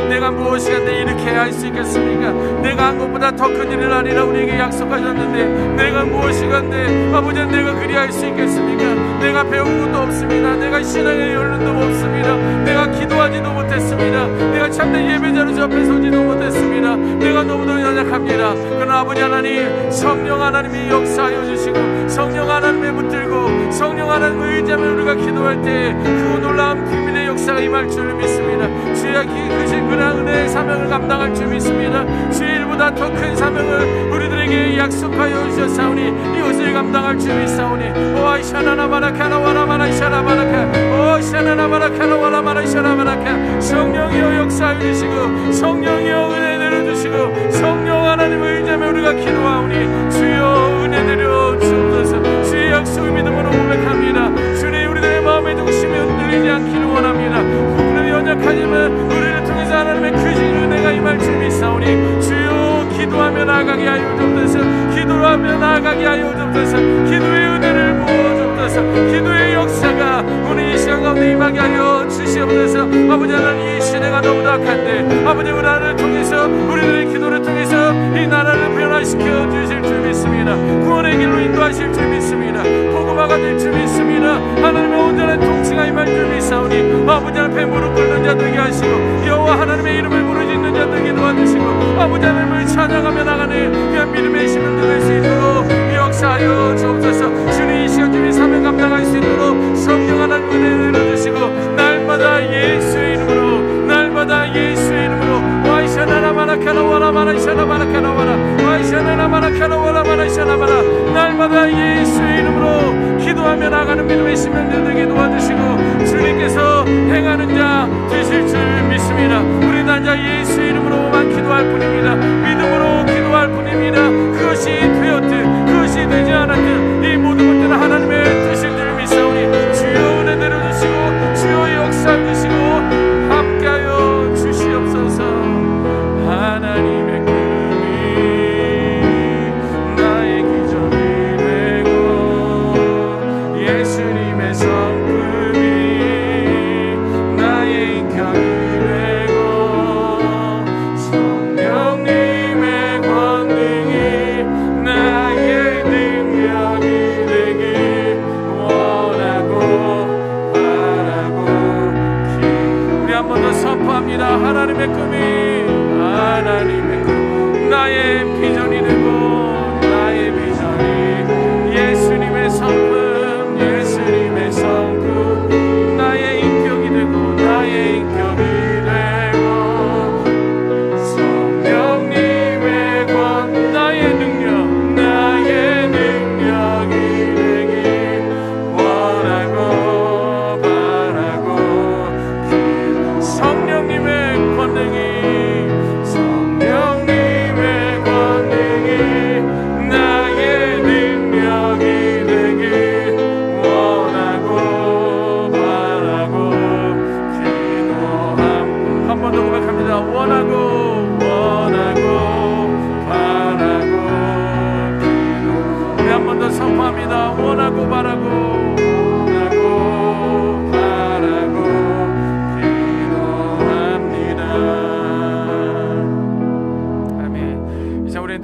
내가 무엇이간데 이렇게 할 수 있겠습니까? 내가 한 것보다 더 큰 일을 하리라 우리에게 약속하셨는데 내가 무엇이간데 아버지, 내가 그리할 수 있겠습니까? 내가 배운 것도 없습니다. 내가 신앙의 연륜도 없습니다. 내가 기도하지도 못했습니다. 내가 참된 예배자로 저 앞에 서지도 못했습니다. 내가 너무도 연약합니다. 그러나 아버지 하나님, 성령 하나님이 역사하여 주시고 성령 하나님에 붙들고 성령 하나님을 의지하며 우리가 기도할 때 그 놀라운 비밀의 역사가 임할 줄 믿습니다. 주의 크신 그런 은혜의 사명을 감당할 줄 믿습니다. 주의 일보다 더 큰 사명을 우리들에게 약속하여 주셨사오니 이것을 감당할 줄 믿사오니 오아 샤나나바라카나 와라마라 샤나바라카 오 샤나나바라카나 와라마라 샤나바라카 성령이여 역사하여 주시고 성령이여 은혜 내려주시고 성령 하나님을 의지하며 우리가 기도하오니 주여 은혜 내려 주옵소서. 주의 약속을 믿음으로 고백합니다. 주님, 우리들의 마음의 중심이 흔들리지 않기를 원합니다. 우리는 연약하지만 우리를 통해서 하나님의 크신 은혜가 임할 줄 믿사오니 주여 기도하며 나아가게 하여 주옵소서. 기도하며 나아가게 하여 주옵소서. 기도의 은혜를 부어주옵소서. 기도의 역사가 우리 이 시간 가운데 임하게 하여 주시옵소서. 아버지 하나님, 이 시대가 너무나 악한데 아버지 우리 나라를 통해서 우리들의 기도를 통해서 이 나라를 변화시켜 주실 줄 믿습니다. 구원의 길로 인도하실 줄 믿습니다. 복음화가 될 줄 믿습니다. 하나님의 온전한 통치가 임할 줄 믿사오니 아버지 앞에 무릎 꿇는 자 되게 하시고 여호와 하나님의 이름을 부르짖는 자 되게 도와주시고 아버지 하나님을 찬양하며 나가는 귀한 믿음의 힘을 될 수 있도록 역사하여 주옵소서. 주님, 이 시간 주님 사명 감당할 수 있도록 성령 하나님 은혜 내려주시고 날마다 예수의 이름으로 날마다 예수의 이름으로 와이샤나라마라카나 와라마라 샤나바라카나 와라 와이샤나라마라카나 와라마라 샤나바라 날마다 예수의 이름으로 기도하며 나가는 믿음의 심령들 되게 도와주시고 주님께서 행하는 자 되실 줄 믿습니다. 우리 단자 예수의 이름으로만 기도할 뿐입니다. 믿음으로 기도할 뿐입니다. 그것이 되었든 그것이 되지 않았든 이 모든 것들은 하나님의 뜻일 줄 믿사오니 주여 은혜 내려주시고 주여 역사해 주시고 함께하여 주시옵소서. 하나님의 꿈이 나의 기적이 되고 예수님의 성품이 나의 인격이 되고 성령님의 권능이 나의 능력이 되길 원하고 바라고 우리 한 번 더 선포합니다. 하나님의 꿈 나의 비전이 되고 나의 비전이 예수님의 성품 예수님의 성품 나의 인격이 되고 나의 인격이 되고 성령님의 권 나의 능력이 되길 원하고 바라고 성령님의 권능이 선포합니다. 원하고 바라고 원하고 바라고 기도합니다. 아멘. 이제 우리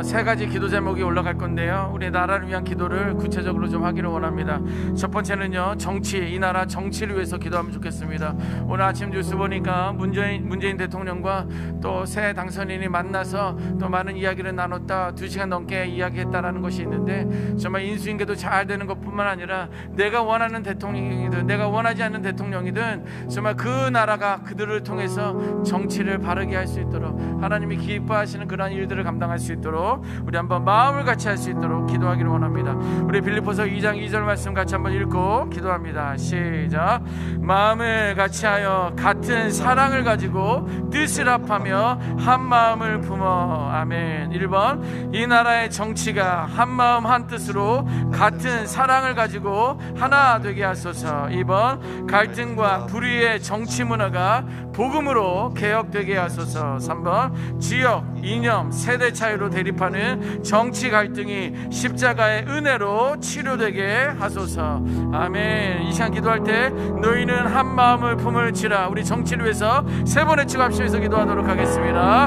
세 가지 기도 제목이 올라갈 건데요. 우리 나라를 위한 기도를 구체적으로 좀 하기를 원합니다. 첫 번째는요, 정치, 이 나라 정치를 위해서 기도하면 좋겠습니다. 오늘 아침 뉴스 보니까 문재인 대통령과 또 새 당선인이 만나서 또 많은 이야기를 나눴다 2시간 넘게 이야기했다라는 것이 있는데 정말 인수인계도 잘 되는 것뿐만 아니라 내가 원하는 대통령이든 내가 원하지 않는 대통령이든 정말 그 나라가 그들을 통해서 정치를 바르게 할 수 있도록 하나님이 기뻐하시는 그런 일들을 감당할 수 있도록 우리 한번 마음을 같이 할 수 있도록 기도하기를 원합니다. 우리 빌립보서 2장 2절 말씀 같이 한번 읽고 기도합니다. 시작. 마음을 같이 하여 같은 사랑을 가지고 뜻을 합하며 한 마음을 품어. 아멘. 1번 이 나라의 정치가 한 마음 한 뜻으로 같은 사랑을 가지고 하나 되게 하소서. 2번 갈등과 불의의 정치 문화가 복음으로 개혁되게 하소서. 3번 지역, 이념, 세대 차이로 대립하는 돌아오는 정치 갈등이 십자가의 은혜로 치료되게 하소서. 아멘. 이 시간 기도할 때 너희는 한 마음을 품을지라. 우리 정치를 위해서 세 번 외치고 합심해서 기도하도록 하겠습니다.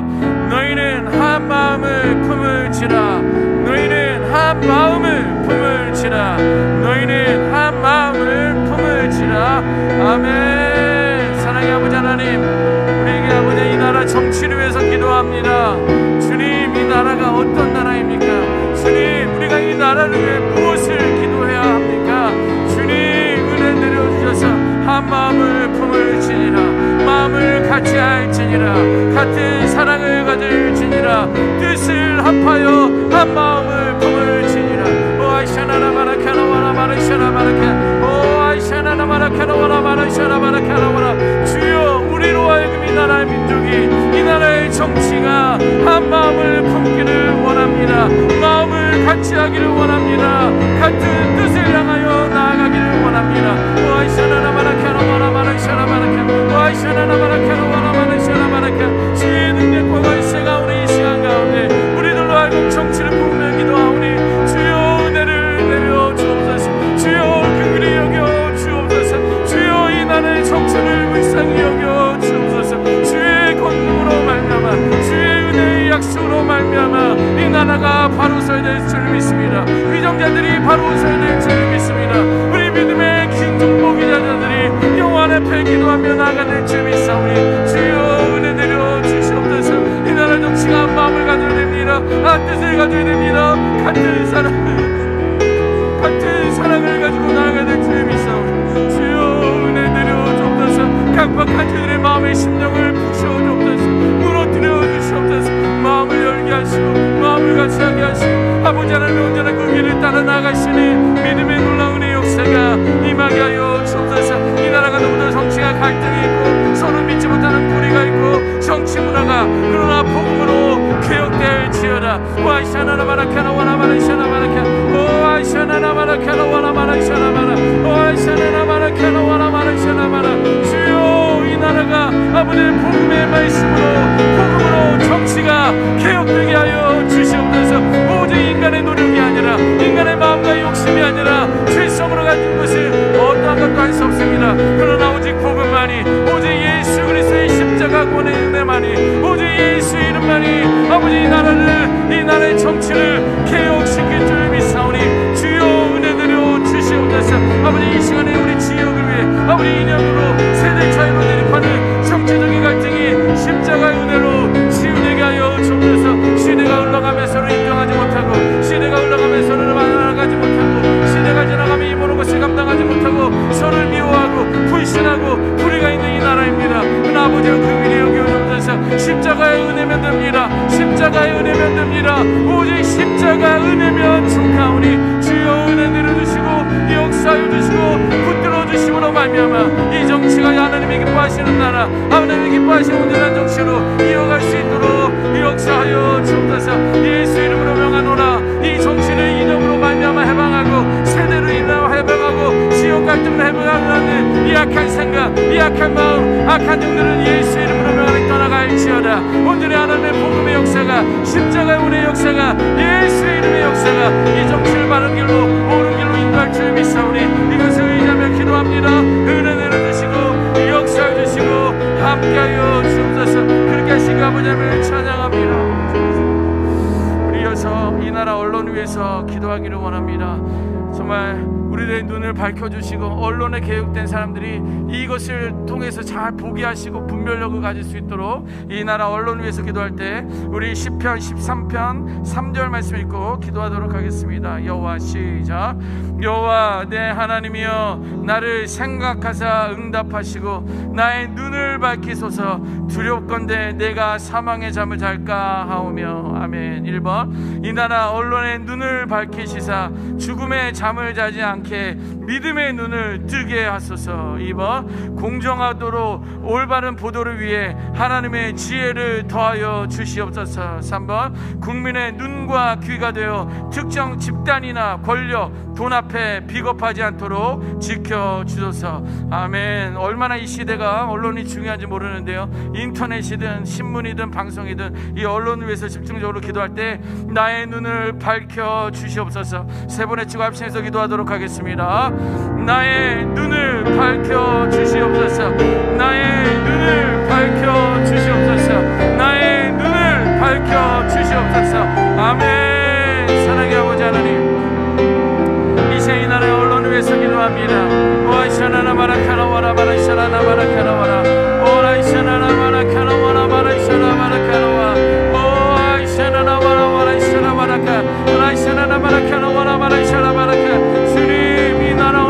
너희는 한 마음을 품을지라. 너희는 한 마음을 품을지라. 너희는 한 마음을 품을지라. 아멘. 사랑의 아버지 하나님, 우리에게 아버지 이 나라 정치를 위해서 기도합니다. 주님, 이 나라가 어떤 나라입니까? 주님, 우리가 이 나라를 위해 무엇을 기도해야 합니까? 주님, 은혜 내려주셔서 한 마음을 품을지니라. 마음을 같이 할지니라. 같은 사랑을 가질지니라. 뜻을 합하여 한 마음을 품을지니라. 오 아이샤나라 마라카나 와라 마라샤나 마라카. 오 아이샤나라 마라카나 와라 마라샤나 마라카나 와라. 주여, 우리로 하여금 이 나라의 민족이, 이 나라의 정치가 한 마음을 품기를 원합니다. 마음을 같이 하기를 원합니다. 같은 뜻을 향하여 나아가기를 원합니다. 오 아이샤나라 마라카나 와라 마라샤나 마라카. 오 아이샤나라 마라카나 와라 마라샤나 마라카. 주의 능력과 권세가 우리 이 시간 가운데 우리들로 하여금 정치를 품으며 기도하오니 주여 은혜를 내려 주옵소서. 주여 긍휼히 여겨 주옵소서. 주여 이 나라의 정치를 불쌍히 여겨 주옵소서. 주의 권능으로 말미암아, 주의 은혜의 약속으로 말미암아 이 나라가 바로 서야 될 줄 믿습니다. 위정자들이 바로 서야 될 줄 믿습니다. 우리 믿음의 긴중보기자들이 영원 앞에 기도하며 나아갈 줄 믿사오니 주여 은혜 내려 주시옵소서. 이 나라 정치가 한 마음을 가져야 됩니다. 한 뜻을 가져야 됩니다. 같은 사랑을 가지고 나아가야 될 줄 믿사오니 주여 은혜 내려 주옵소서. 각박한 저들의 마음의 심령을 부셔 주옵소서. 무너뜨려 주시옵소서. 마음을 열게 하시고 마음을 같이 하게 하시고 아버지 하나님의 온전한 그 길을 따라 나가시니 믿음의 놀라운 의 역사가 임하게 하여 주옵소서. 이 나라가 너무나 정치가 갈등이 있고 서로 믿지 못하는 뿌리가 있고 정치 문화가 그러나 복음으로 개혁될지어다. 와이샤나나 마라카나 와라 마라샤나 마라카. 와이샤나나 마라카나 와라 마라샤나 마라. 와이샤나나 마라카나 와라 마라샤나 마라. 주여 이 나라가 아버지의 복음의 말씀으로 정치가 개혁되게 하여 주시옵소서. 오직 인간의 노력이 아니라 인간의 마음과 욕심이 아니라 죄성으로 가진 것을 어떠한 것도 할 수 없습니다. 그러나 오직 복음만이, 오직 예수 그리스도의 십자가 권의 은혜만이, 오직 예수의 이름만이 아버지 이 나라의 정치를 개혁시킬 줄 믿사오니 주여 은혜 내려 주시옵소서. 아버지 이 시간에 우리 지역을 위해 아버지 이념으로 세대 차이로 대립하는 정치적인 갈등이 십자가의 은혜로 치유되게 하여 주옵소서. 시대가 흘러가면서는 인정하지 못하고 시대가 흘러가면서는 만나가지 못하고 시대가 지나가면 이 모든 것을 감당하지 못하고 서로를 미워하고 불신하고 불의가 있는 이 나라입니다. 그러나 아버지는 긍휼히 여겨 주옵소서. 십자가의 은혜면 됩니다. 십자가의 은혜면 됩니다. 오직 십자가 은혜면 좋사오니 주여 은혜 내려주시고 역사해 주시고 붙들어 주심으로 말미암아 이 정치가 하나님이 기뻐하시는 나라, 하나님이 기뻐하시는 온전한 정치로 이어갈 수 있도록 역사하여 주옵소서. 예수 이름으로 명하노라. 이 정치를 이념으로 말미암아 해방하고 세대로 인하여 해방하고 지역 갈등을 해방하는 이 악한 생각, 이 악한 마음, 악한 영들은 예수 이름으로 명하니 떠나갈지어다. 온전히 하나님의 복음의 역사가, 십자가의 은혜의 역사가, 예수의 이름의 역사가 이 정치를 바른 길로 옳은 길로 인도할 줄 믿사오니 이것을 의지하며 기도합니다. 은혜 내려주시고 역사해 주시고 함께하여 주옵소서. 그렇게 하시고 아버지 하나님을 찬양합니다. 우리 이어서 이 나라 언론 위해서 기도하기를 원합니다. 정말 우리들의 눈을 밝혀주시고 언론에 개혁된 사람들이 이것을 통해서 잘 보게 하시고 분별력을 가질 수 있도록 이 나라 언론 위해서 기도할 때 우리 시편 13편 3절 말씀 읽고 기도하도록 하겠습니다. 여호와 시작. 여호와 내 하나님이여 나를 생각하사 응답하시고 나의 눈을 밝히소서. 두렵건대 내가 사망의 잠을 잘까 하오며. 아멘. 1번 이 나라 언론의 눈을 밝히시사 죽음의 잠을 자지 않게 믿음의 눈을 뜨게 하소서. 2번 공정하도록 올바른 보도를 위해 하나님의 지혜를 더하여 주시옵소서. 3번 국민의 눈과 귀가 되어 특정 집단이나 권력, 돈 앞에 비겁하지 않도록 지켜주소서. 아멘. 얼마나 이 시대가 언론이 중요한지 모르는데요, 인터넷이든 신문이든 방송이든 이 언론을 위해서 집중적으로 기도할 때 나의 눈을 밝혀 주시옵소서. 세 번 외치고 합심해서 기도하도록 하겠습니다. 나의 눈을 밝혀 주시옵소서. 나의 눈을 밝혀 주시옵소서. 나의 눈을 밝혀 주시옵소서. 아멘. 사랑의 아버지 하나님, 이제 이 나라의 언론을 위해서 기도합니다. 오아이샤나나 마라카나와라 마라이샤나나 마라카나와라 오라이샤나나 마라카나와라 마라이샤나 마라카나와 오아이샤나나 마라와라이샤나 마라카 오라이샤나나 마라카나와라 마라이샤나 마라카. 주님, 이 나라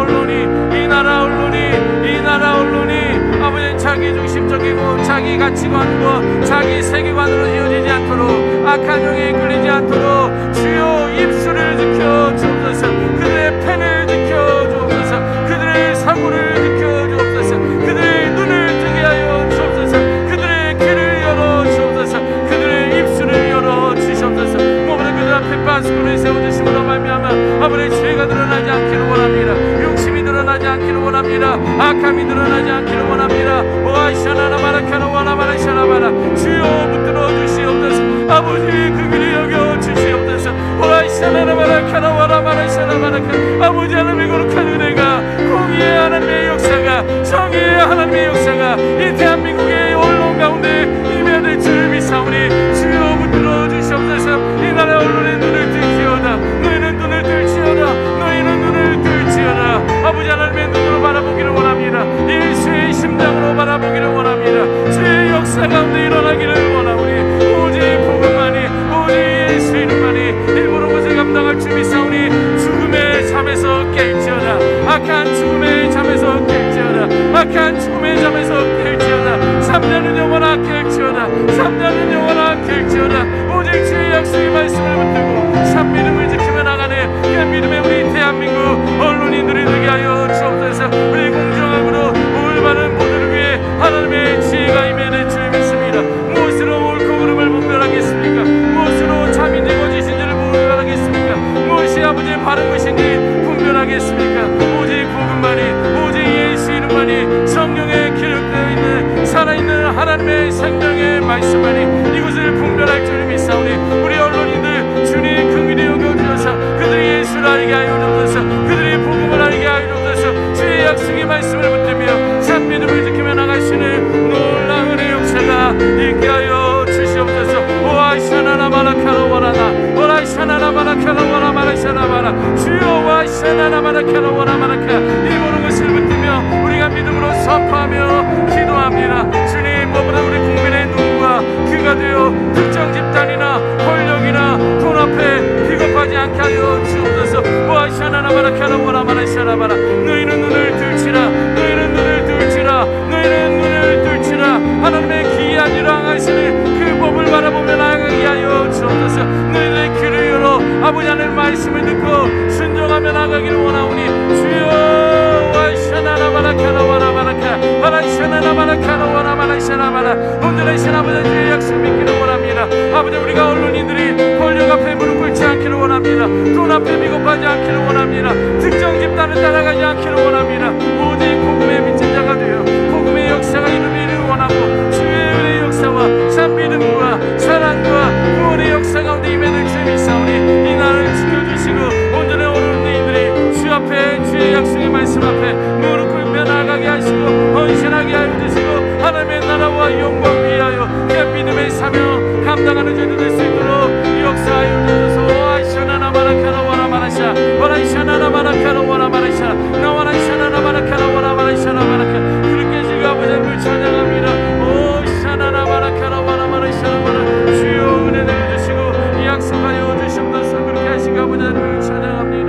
언론이 아버지는 자기 중심적이고 자기 가치관과 자기 세계관으로 이어지지 않도록, 악한 영에 끌리지 않도록 주여 입술을 지켜 주옵소서. 그들의 펜을 지켜 주옵소서. 그들의 사고를 지켜 주옵소서. 그들의 눈을 뜨게 하여 주옵소서. 그들의 귀를 열어 주옵소서. 그들의 입술을 열어 주시옵소서. 몸으로 그들 앞에 파수꾼을 세워주심으로 말미암아 아버지의 죄가 드러나지 않기를 원합니다. 욕심이 드러나지 않기를 원합니다. 악함이 드러나지 않기를 원합니다. 오아이샤나나 마라카나와라 마라이샤나바라 주여 붙들어 주시옵소서. 아버지 그 길을 여겨 주시옵소서. 오아이샤나나 마라카나와라 마라이샤나바라카. 아버지 하나님의 거룩한 은혜가, 공의의 하나님의 역사가, 정의의 하나님의 역사가 이 대한민국의 언론 가운데 임해야 될 줄 믿사오니 주여 붙들어 주시옵소서. 이 나라 언론의 눈을 들지어다. 너희는 눈을 들지어다. 너희는 눈을 들지어다. 아버지 하나님의 눈으로 바라보기를 원합니다. 예수의 심장으로 바라보기를 원합니다. 주의 역사 가운데 일어나기를 원하오니 오직 복음만이, 오직 예수 이름만이 이 모든 것을 감당할 줄 믿사오니 죽음의 잠에서 깰지어다. 악한 죽음의 잠에서 깰지어다. 악한 죽음의 잠에서 깰지어다. 3년은 영원하 깰지어다. 3년은 영원하 깰지어다. 오직 주의 약속의 말씀을 붙들고 참 믿음을 지키며 나가는 그 믿음의 우리 대한민국 언론인들이 되게 하여 주옵소서. 우리 공정함으로 올바른 보도를 위해 하나님의 지혜가 임해야 줄 믿습니다. 무엇으로 옳고 그름을 분별하겠습니까? 무엇으로 참이 되고 지신지를 분별하겠습니까? 무엇이 아버지의 바른 것인지 분별하겠습니까? 오직 복음만이, 오직 예수 이름만이, 성령에 기록되어 있는 살아있는 하나님의 생명의 말씀만이 이것을 분별할 줄 믿사오니 우리 언론인들 주님 긍휼히 여겨주셔서 그들이 예수를 알게 하여 주옵소서. 그들이 복음을 알게 하여 주옵소서. 주의 약속의 말씀을 붙들며 참 믿음을 지키며 나가시는 놀라운 은혜의 역사가 있게 하여 주시옵소서. 오아이샤나나 마라카나와라나 오라이샤나나 마라카나와라 마라이샤나바라 주여 오아이샤나나 마라카나와라 마라카. 이 모든 것을 붙들며 우리가 믿음으로 선포하며 기도합니다. 주님, 무엇보다 우리 국민의 눈과 귀가 되어 특정 집단이나 권력이나 돈 앞에 비겁하지 않게 하여 주옵소서. 오아이샤나나 마라카나와라 마라이샤나바라. 너희는 눈을 들치라. 너희는 눈을 들치라. 너희는 눈을 들치라. 하나님의 기이한 일왕하시는 그 법을 바라보며 나아가게 하여 주옵소서. 너희들의 귀를 열어 아버지 하나님의 말씀을 듣고 순종하며 나아가기를 원하오니 주여 오아이샤나나 마라카나와라 마라카 마라이샤나나 마라카나와라 마라이샤나바라. 온전하신 아버지 주의 약속 믿기를 원합니다. 아버지, 우리가 언론인들이 권력 앞에 무릎 꿇지 않기를 원합니다. 돈 앞에 비겁하지 않기를 원합니다. 특정 집단을 따라가지 않기를 원합니다. 오직 복음의 믿는 자가 되어 복음의 역사가 이루기를 원하고 주의 은혜의 역사와 참 믿음과 사랑과 구원의 역사 가운데 임해들 줄 믿사오니 이 나라를 지켜주시고 온전한 언론인들이 주 앞에 주의 약속의 말씀 앞에 무릎 꿇며 나아가게 하시고 헌신하게 하여 주시고 하나님의 나라와 영광 위하여 그 믿음의 사명 감당하는 자들 될 수 있도록 역사하여 주소서. 오아이샤나나 마라카나와라 마라샤 오라이샤나나 마라카나와라 마라샤 나와라이샤나나 마라카나와라 마라샤나 마라카. 그렇게 주의 아버지를 찬양합니다. 오 샤나나 마라카나와라 마라샤나 마라. 주여 은혜 내려주시고 약속하여 주시옵소서. 그렇게 하시고 아버지를 찬양합니다.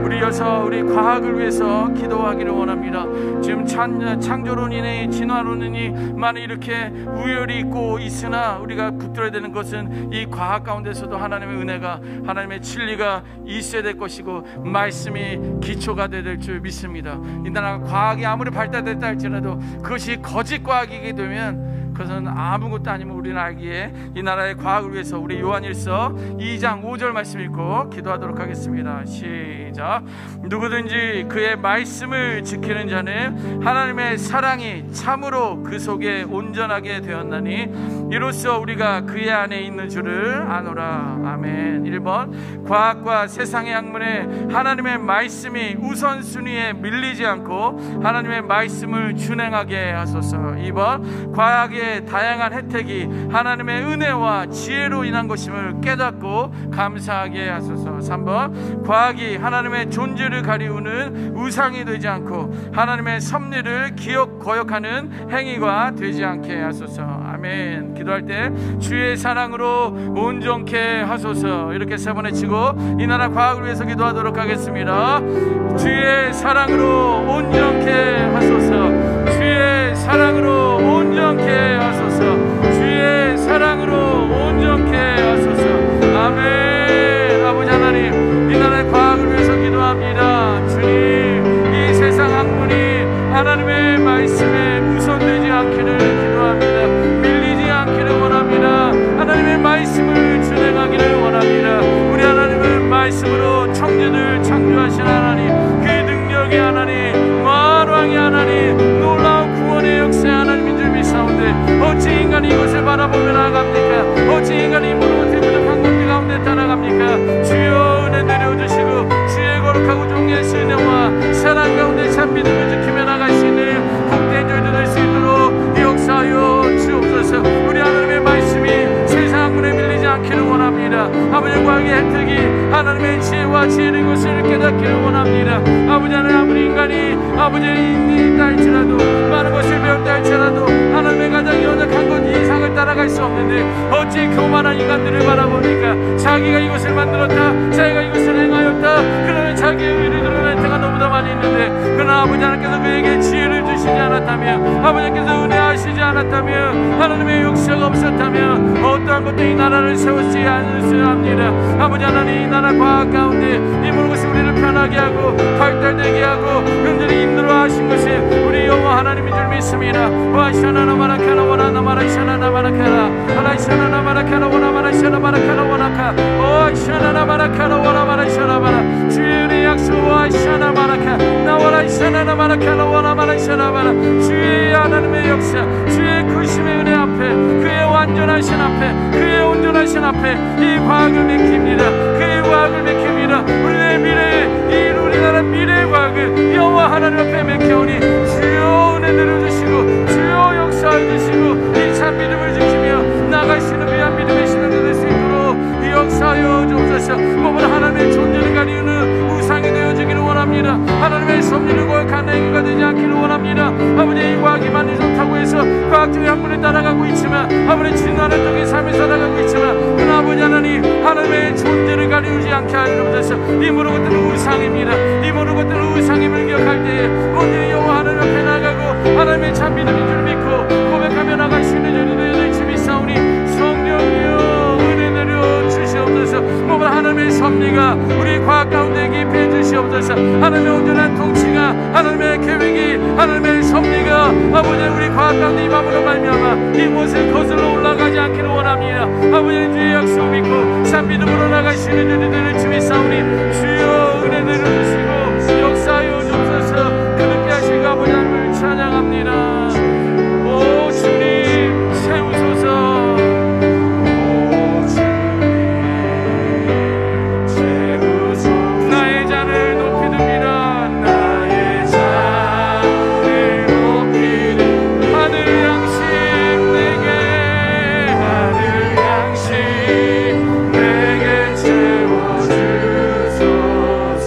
우리 이어서 우리 과학을 위해서 기도하기를 원합니다. 지금 창조로 인해 진화로 인해 많은 이렇게 우열이 있고 있으나 우리가 붙들어야 되는 것은 이 과학 가운데서도 하나님의 은혜가, 하나님의 진리가 있어야 될 것이고 말씀이 기초가 될 줄 믿습니다. 이 나라 과학이 아무리 발달됐다 할지라도 그것이 거짓 과학이게 되면 그것은 아무것도 아니면 우리는 알기에 이 나라의 과학을 위해서 우리 요한일서 2장 5절 말씀 읽고 기도하도록 하겠습니다. 시작. 누구든지 그의 말씀을 지키는 자는 하나님의 사랑이 참으로 그 속에 온전하게 되었나니 이로써 우리가 그의 안에 있는 줄을 아노라. 아멘. 1번 과학과 세상의 학문에 하나님의 말씀이 우선순위에 밀리지 않고 하나님의 말씀을 준행하게 하소서. 2번 과학의 다양한 혜택이 하나님의 은혜와 지혜로 인한 것임을 깨닫고 감사하게 하소서. 3번 과학이 하나님의 존재를 가리우는 우상이 되지 않고 하나님의 섭리를 거역하는 행위가 되지 않게 하소서. 아멘. 기도할 때 주의 사랑으로 온전케 하소서. 이렇게 세 번 외치고 이 나라 과학을 위해서 기도하도록 하겠습니다. 주의 사랑으로 온전케 하소서. 주의 사랑으로 온전케 하소서. 주의 사랑으로 온전케 하소서. 아멘. 아버지 하나님, 이 나라의 과학을 위해서 기도합니다. 주님, 이 세상 학문이 하나님의 말씀에 우선되지 않기를 기도합니다. 밀리지 않기를 원합니다. 하나님의 말씀을 준행하기를 원합니다. 우리 하나님은 말씀으로 천지를 창조하신 하나님, 그 능력의 하나님, 만왕의 하나님, 놀라운 구원의 역사의 하나님인 줄 믿사온데 어찌 인간이 이것을 바라보며 나아갑니까? 어찌 인간이 모든 것을 부족한 것들 가운데 따라갑니까? 주여 은혜 내려주시고 주의 거룩하고 존귀하신 은혜와 사랑 가운데 참 믿음을 지키며 나가시는 복된 저희들 될 수 있도록 역사하여 주옵소서. 우리 하나님의 말씀이 세상 학문에 밀리지 않기를 원합니다. 아버지 과학의 혜택이 하나님의 지혜와 지혜인 것을 깨닫기를 원합니다. 아버지 하나님, 아무리 인간이 아버지의 인이 있다 할지라도 많은 것을 배웠다 할지라도 하나님의 가장 연약한 것 이상을 따라갈 수 없는데 어찌 교만한 인간들을 바라보니까? 자기가 이것을 만들었다, 자기가 이것을 행하였다, 그러면 자기의 의를 드러낼 때가 너무나 많이 있는데, 그러나 아버지 하나님께서 그에게 지혜를 주시지 않았다면, 아버지께서 은혜하시지 않았다면, 하나님의 역사가 없었다면 어떠한 것도 이 나라를 세우지 않을 수 합니다. 아버지 하나님, 이 나라 과학 가운데 이 모든 것이 우리를 편하게 하고 발달되게 하고 흔들이 인도로 하신 것이 우리 여호와 하나님인 줄 믿습니다. 와샤나나 마라카라 와나나 마라샤나나 마라카라 하라샤나나 마라카라 와나 마라샤나 마라카라 와나카 와샤나나 마라카라 와나 마라샤나 마라 주의 은혜 약속 와샤나 마라카 나와라샤나나 마라카라 와나 마라샤나 마라 주의 하나님의 역사, 주의 크심의 은혜 앞에, 그의 완전하신 앞에, 그의 온전하신 앞에 이 과학을 믿습니다. 그의 과학을 믿습니다. 우리의 미래에 이 우리나라 미래의 과학을 여호와 하나님 앞에 맡겨오니 주여 은혜 내려주시고 주여 역사해 주시고 이 참 믿음을 지키며 나가시는 귀한 믿음의 신앙이 될 수 있도록 이 역사하여 주옵소서. 몸은 하나님의 존재를 가리우는 우상이 되어지기를 원합니다. 하나님의 섭리를 거역하는 행위가 되지 않기를 원합니다. 아버지, 이 과학이 많이 좋다고 해서 과학적인 학문에 따라가고 있지만, 아버지 진화를 통해 삶을 살아가고 있지만, 그러나 아버지 하나님, 하나님의 존재를 가리우지 않게 하여 주옵소서. 이 모든 것들은 우상입니다. 이 모든 것들은 우상임을 기억할 때에 온전히 여호와 하나님 앞에 나가고 하나님의 참 믿음인 줄 믿고 고백하며 나갈 수 있는 저리 되어야 될 주미 싸우니 성령이여 은혜 내려 주시옵소서. 몸은 하나님의 섭리가 우리 과학 가운데 깊이 주시옵소서. 하나님의 온전한 통치가, 하나님의 계획이, 하나님의 섭리가 아버지 우리 과학 가운데 임함으로 말미암아 이곳을 거슬러 올라가지 않기를 원합니다. 아버지 주의 약속 믿고 참 믿음으로 나가시는 저리 되는 주미 싸우니 주여 은혜 내려주시고 역사하여 주옵소서. 그렇게 하시고 아버지 하나님을 찬양합니다. 오 주님 세우소서. 나의 잔을 높이 듭니다. 나의 잔을 높이 듭니다. 하늘 양식 내게, 하늘 양식 내게 채워주소서.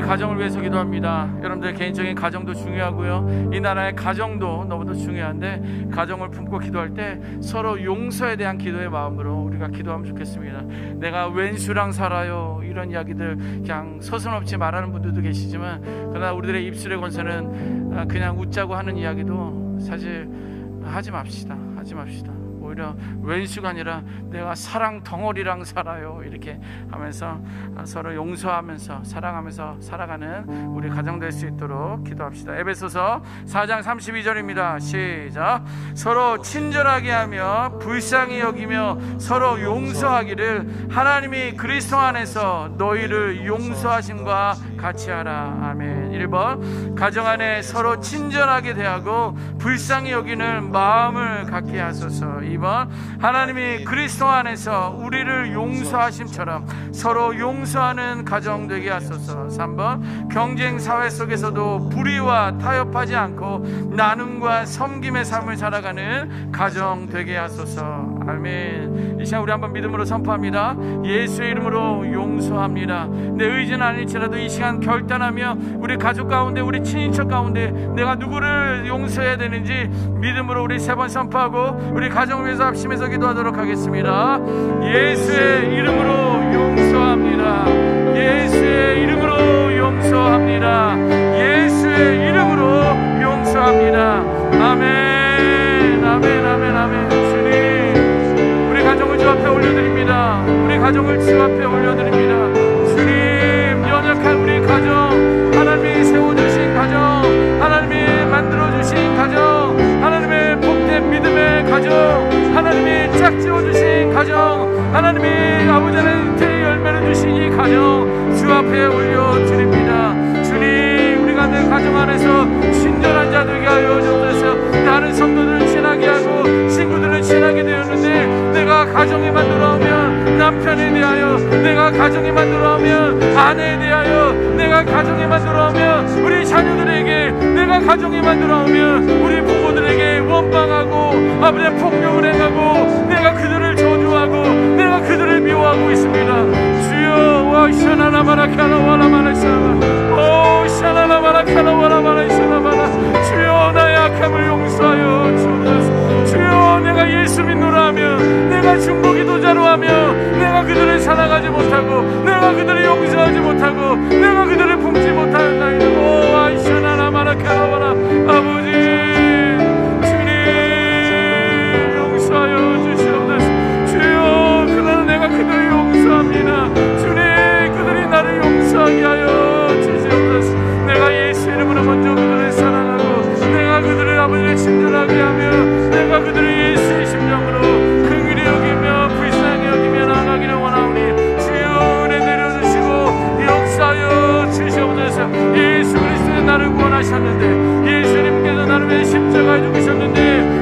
가정을 위해서 기도합니다. 여러분들 개인적인 가정도 중요하고요, 이 나라의 가정도 너무도 중요한데, 가정을 품고 기도할 때 서로 용서에 대한 기도의 마음으로 우리가 기도하면 좋겠습니다. 내가 왼수랑 살아요, 이런 이야기들 그냥 서슴없이 말하는 분들도 계시지만, 그러나 우리들의 입술의 권세는 그냥 웃자고 하는 이야기도 사실 하지 맙시다. 오히려 왼수가 아니라 내가 사랑 덩어리랑 살아요, 이렇게 하면서 서로 용서하면서 사랑하면서 살아가는 우리 가정 될 수 있도록 기도합시다. 에베소서 4장 32절입니다. 시작. 서로 친절하게 하며 불쌍히 여기며 서로 용서하기를 하나님이 그리스도 안에서 너희를 용서하심과 같이 하라. 아멘. 1번, 가정 안에 서로 친절하게 대하고 불쌍히 여기는 마음을 갖게 하소서. 2번, 하나님이 그리스도 안에서 우리를 용서하심처럼 서로 용서하는 가정 되게 하소서. 3번, 경쟁 사회 속에서도 불의와 타협하지 않고 나눔과 섬김의 삶을 살아가는 가정 되게 하소서. 아멘. 이 시간 우리 한번 믿음으로 선포합니다. 예수의 이름으로 용서합니다. 내 의지는 아닐지라도 이 시간 결단하며 우리 가족 가운데, 우리 친인척 가운데 내가 누구를 용서해야 되는지 믿음으로 우리 3번 선포하고 우리 가정을 위해서 합심해서 기도하도록 하겠습니다. 예수의 이름으로 용서합니다. 예수의 이름으로 용서합니다. 예수의 이름으로 용서합니다. 아멘. 아멘. 아멘. 아멘. 주님, 우리 가정을 주 앞에 올려드립니다. 우리 가정을 주 앞에 올려드립니다. 주님, 연약한 우리 가정, 하나님이 세워주신 가정, 하나님이 만들어주신 가정, 하나님의 복된 믿음의 가정, 하나님이 짝지어주신 가정, 하나님이 아버지 하나님께 열매를 주신 이 가정 주 앞에 올려드립니다. 주님, 우리가 내 가정 안에서 친절한 자 되게 하여 주옵소서. 다른 성도들을 친하게 하고 친구들을 친하게 되었는데, 내가 가정에만 돌아오면 남편에 대하여, 내가 가정에만 돌아오면 아내에 대하여, 내가 가정에만 돌아오면 우리 자녀들에게, 내가 가정에만 돌아오면 우리 부모들에게 원망하고 아버지의 폭력을 행하고 내가 그들을 저주하고 내가 그들을 미워하고 있습니다. 주여, 와 샤나나마라카나 와라마라샤나, 오 샤나나마라카나 와라마라샤나마라. 주여, 나의 악함을 용서하여 주옵소서. 주여, 내가 예수 믿노라 하면, 내가 중보기도자로 하면 내가 그들을 사랑하지 못하고, 내가 그들을 용서하지 못하고, 내가 그들을 품지 못하였나이다. 오 아이샤나나마라카나와라. 아버지 주님, 용서하여 주시옵소서. 주여, 그러나 내가 그들을 용서합니다. 주님, 그들이 나를 용서하게 하여 주시옵소서. 내가 예수 이름으로 먼저 그들을 사랑하고, 내가 그들을 아버지를 친절하게 하며, 내가 그들을 예수의 심정으로 긍휼히 여기며 불쌍히 여기며 나아가기를 원하오니, 주여 은혜 내려주시고 역사하여 주시옵소서. 예수 그리스도의 나를 구원하셨는데, 예수님께서 나를 위해 십자가에 죽으셨는데,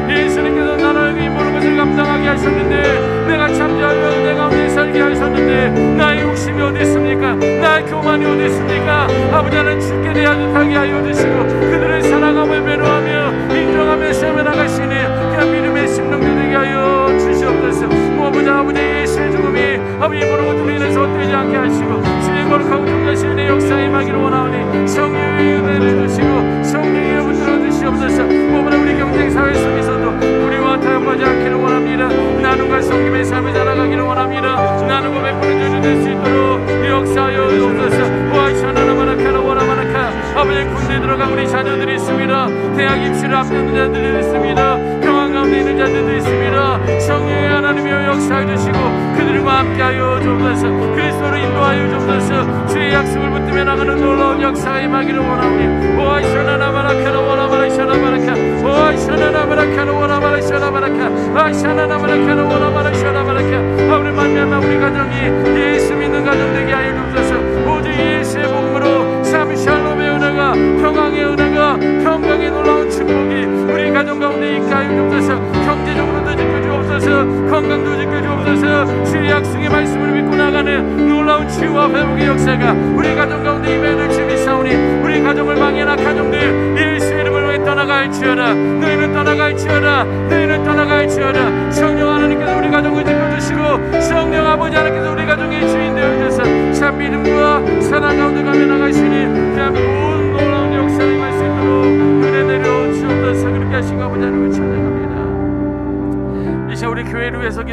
예수님께서 나를 이 모든 것을 감당하게 하셨는데, 내가 참자하여 내 가운데 살게 하셨는데, 나의 욕심이 어디 있습니까? 나의 교만이 어디 있습니까? 아버지 하나님, 죽게 대하듯하게 하여 주시고 그들의 사랑함을 매료하며 인정하며 세워 나가시니 그냥 믿음의 심령들 되게 하여 주시옵소서. 아버지 예수의 죽음이 아버지 모든 것들로 인해서 헛되지 않게 하시고 주의 거룩하고 존귀하신 내 역사에 임하기를 원하오니, 성령의 은혜를 주시고 성령의 붙들어 주시옵소서. 우리 경쟁 사회 속에서도 불의와 타협하지 않기를 원합니다. 나눔과 섬김의 삶을 살아가기를 원합니다. 나누고 베푸는 자녀 될 수 있도록 역사하여 주옵소서. 와이샤나나마라카나 와라마라카. 아버지, 군대 들어간 우리 자녀들이 있습니다. 대학 입시를 앞두는 자들이 있습니다. 평안 가운데 있는 자들도 있습니다. 성령의 하나님이여 역사해 주시고 그들과 함께하여 주옵소서. 그리스도로 인도하여 주옵소서. 주의 약속을 붙들며 나가는 놀라운 역사가 임하기를 원하오니, 오아이샤나나마라카나 와라마라샤나마라카, 오아이샤나나마라카나 와라마라샤나마라카, 아이샤나나마라카나 와라마라샤나마라카. 아버지, 만나면 우리 가정이 예수 믿는 가정 되게 하여 주옵소서. 오직 예수의 복음으로 참 샬롬의 은혜가, 평강의 은혜가, 평강의 놀라운 축복이 우리 가정 가운데 있게 하여 주옵소서. 경제적으로도 지켜주옵소서. 건강도 지켜주옵소서. 주의 약속의 말씀을 믿고 나가는 놀라운 치유와 회복의 역사가 우리 가정 가운데 임해를 주미사오니, 우리 가정을 망해한 가정들 예수 이름으로 떠나갈지어다. 너희는 떠나갈지어다. 너희는 떠나갈지어다. 성령 하나님께서 우리 가정을 지켜주시고, 성령 아버지 하나님께서 우리 가정의 주인 되어주셔서 참 믿음과 사랑 가운데 가며 나가시니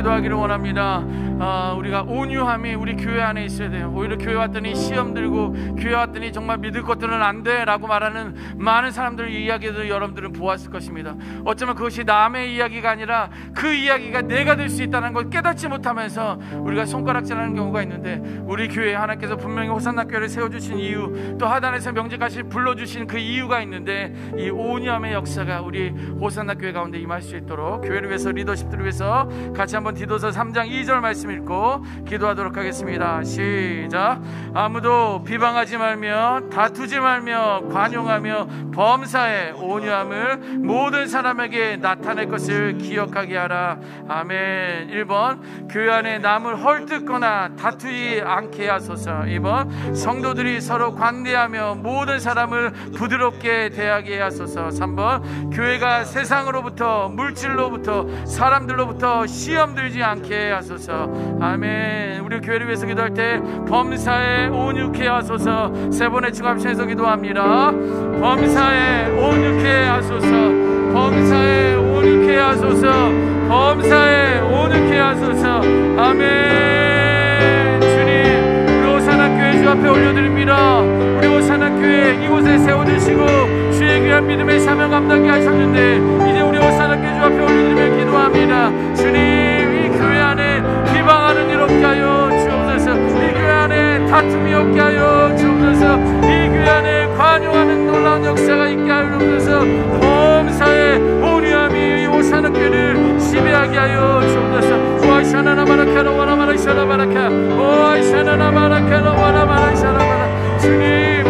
기도하기를 원합니다. 우리가 온유함이 우리 교회 안에 있어야 돼요. 오히려 교회 왔더니 시험 들고 교회 왔더니 정말 믿을 것들은 안 돼 라고 말하는 많은 사람들의 이야기를 여러분들은 보았을 것입니다. 어쩌면 그것이 남의 이야기가 아니라 그 이야기가 내가 될 수 있다는 걸 깨닫지 못하면서 우리가 손가락질하는 경우가 있는데, 우리 교회에 하나님께서 분명히 호산나 교회를 세워주신 이유, 또 하단에서 명제까지 불러주신 그 이유가 있는데, 이 온유함의 역사가 우리 호산나 교회 가운데 임할 수 있도록 교회를 위해서, 리더십들을 위해서 같이 한번 디도서 3장 2절 말씀 읽고 기도하도록 하겠습니다. 시작. 아무도 비방하지 말며 다투지 말며 관용하며 범사에 온유함을 모든 사람에게 나타낼 것을 기억하게 하라. 아멘. 1번, 교회 안에 남을 헐뜯거나 다투지 않게 하소서. 2번, 성도들이 서로 관대하며 모든 사람을 부드럽게 대하게 하소서. 3번, 교회가 세상으로부터, 물질로부터, 사람들로부터 시험 들지 않게 하소서. 아멘. 우리 교회를 위해서 기도할 때 범사에 온유케 하소서. 세 번의 중합신에서 기도합니다. 범사에 온유케 하소서. 범사에 온유케 하소서. 범사에 온유케 하소서. 아멘. 주님, 우리 호산나교회 주 앞에 올려드립니다. 우리 호산나교회 이곳에 세워주시고 주의 귀한 믿음의 사명 감당케 하셨는데, 이제 우리 호산나교회 주 앞에 올려드리며 기도합니다. 주님, 이 교회 안에 비방하는 일 없게 하여 주옵소서. 이 교회 안에 다툼이 없게 하여 주옵소서. 이 교회 안에 관용하는 놀라운 역사가 있게 하여 주옵소서. 범사에 온유함이 이 호산나교회를 지배하게 하여 주옵소서. 오아샤나나마라카라 와라마라샤라바라카 오아샤나나마라카라 와라마라샤라바라. 주님,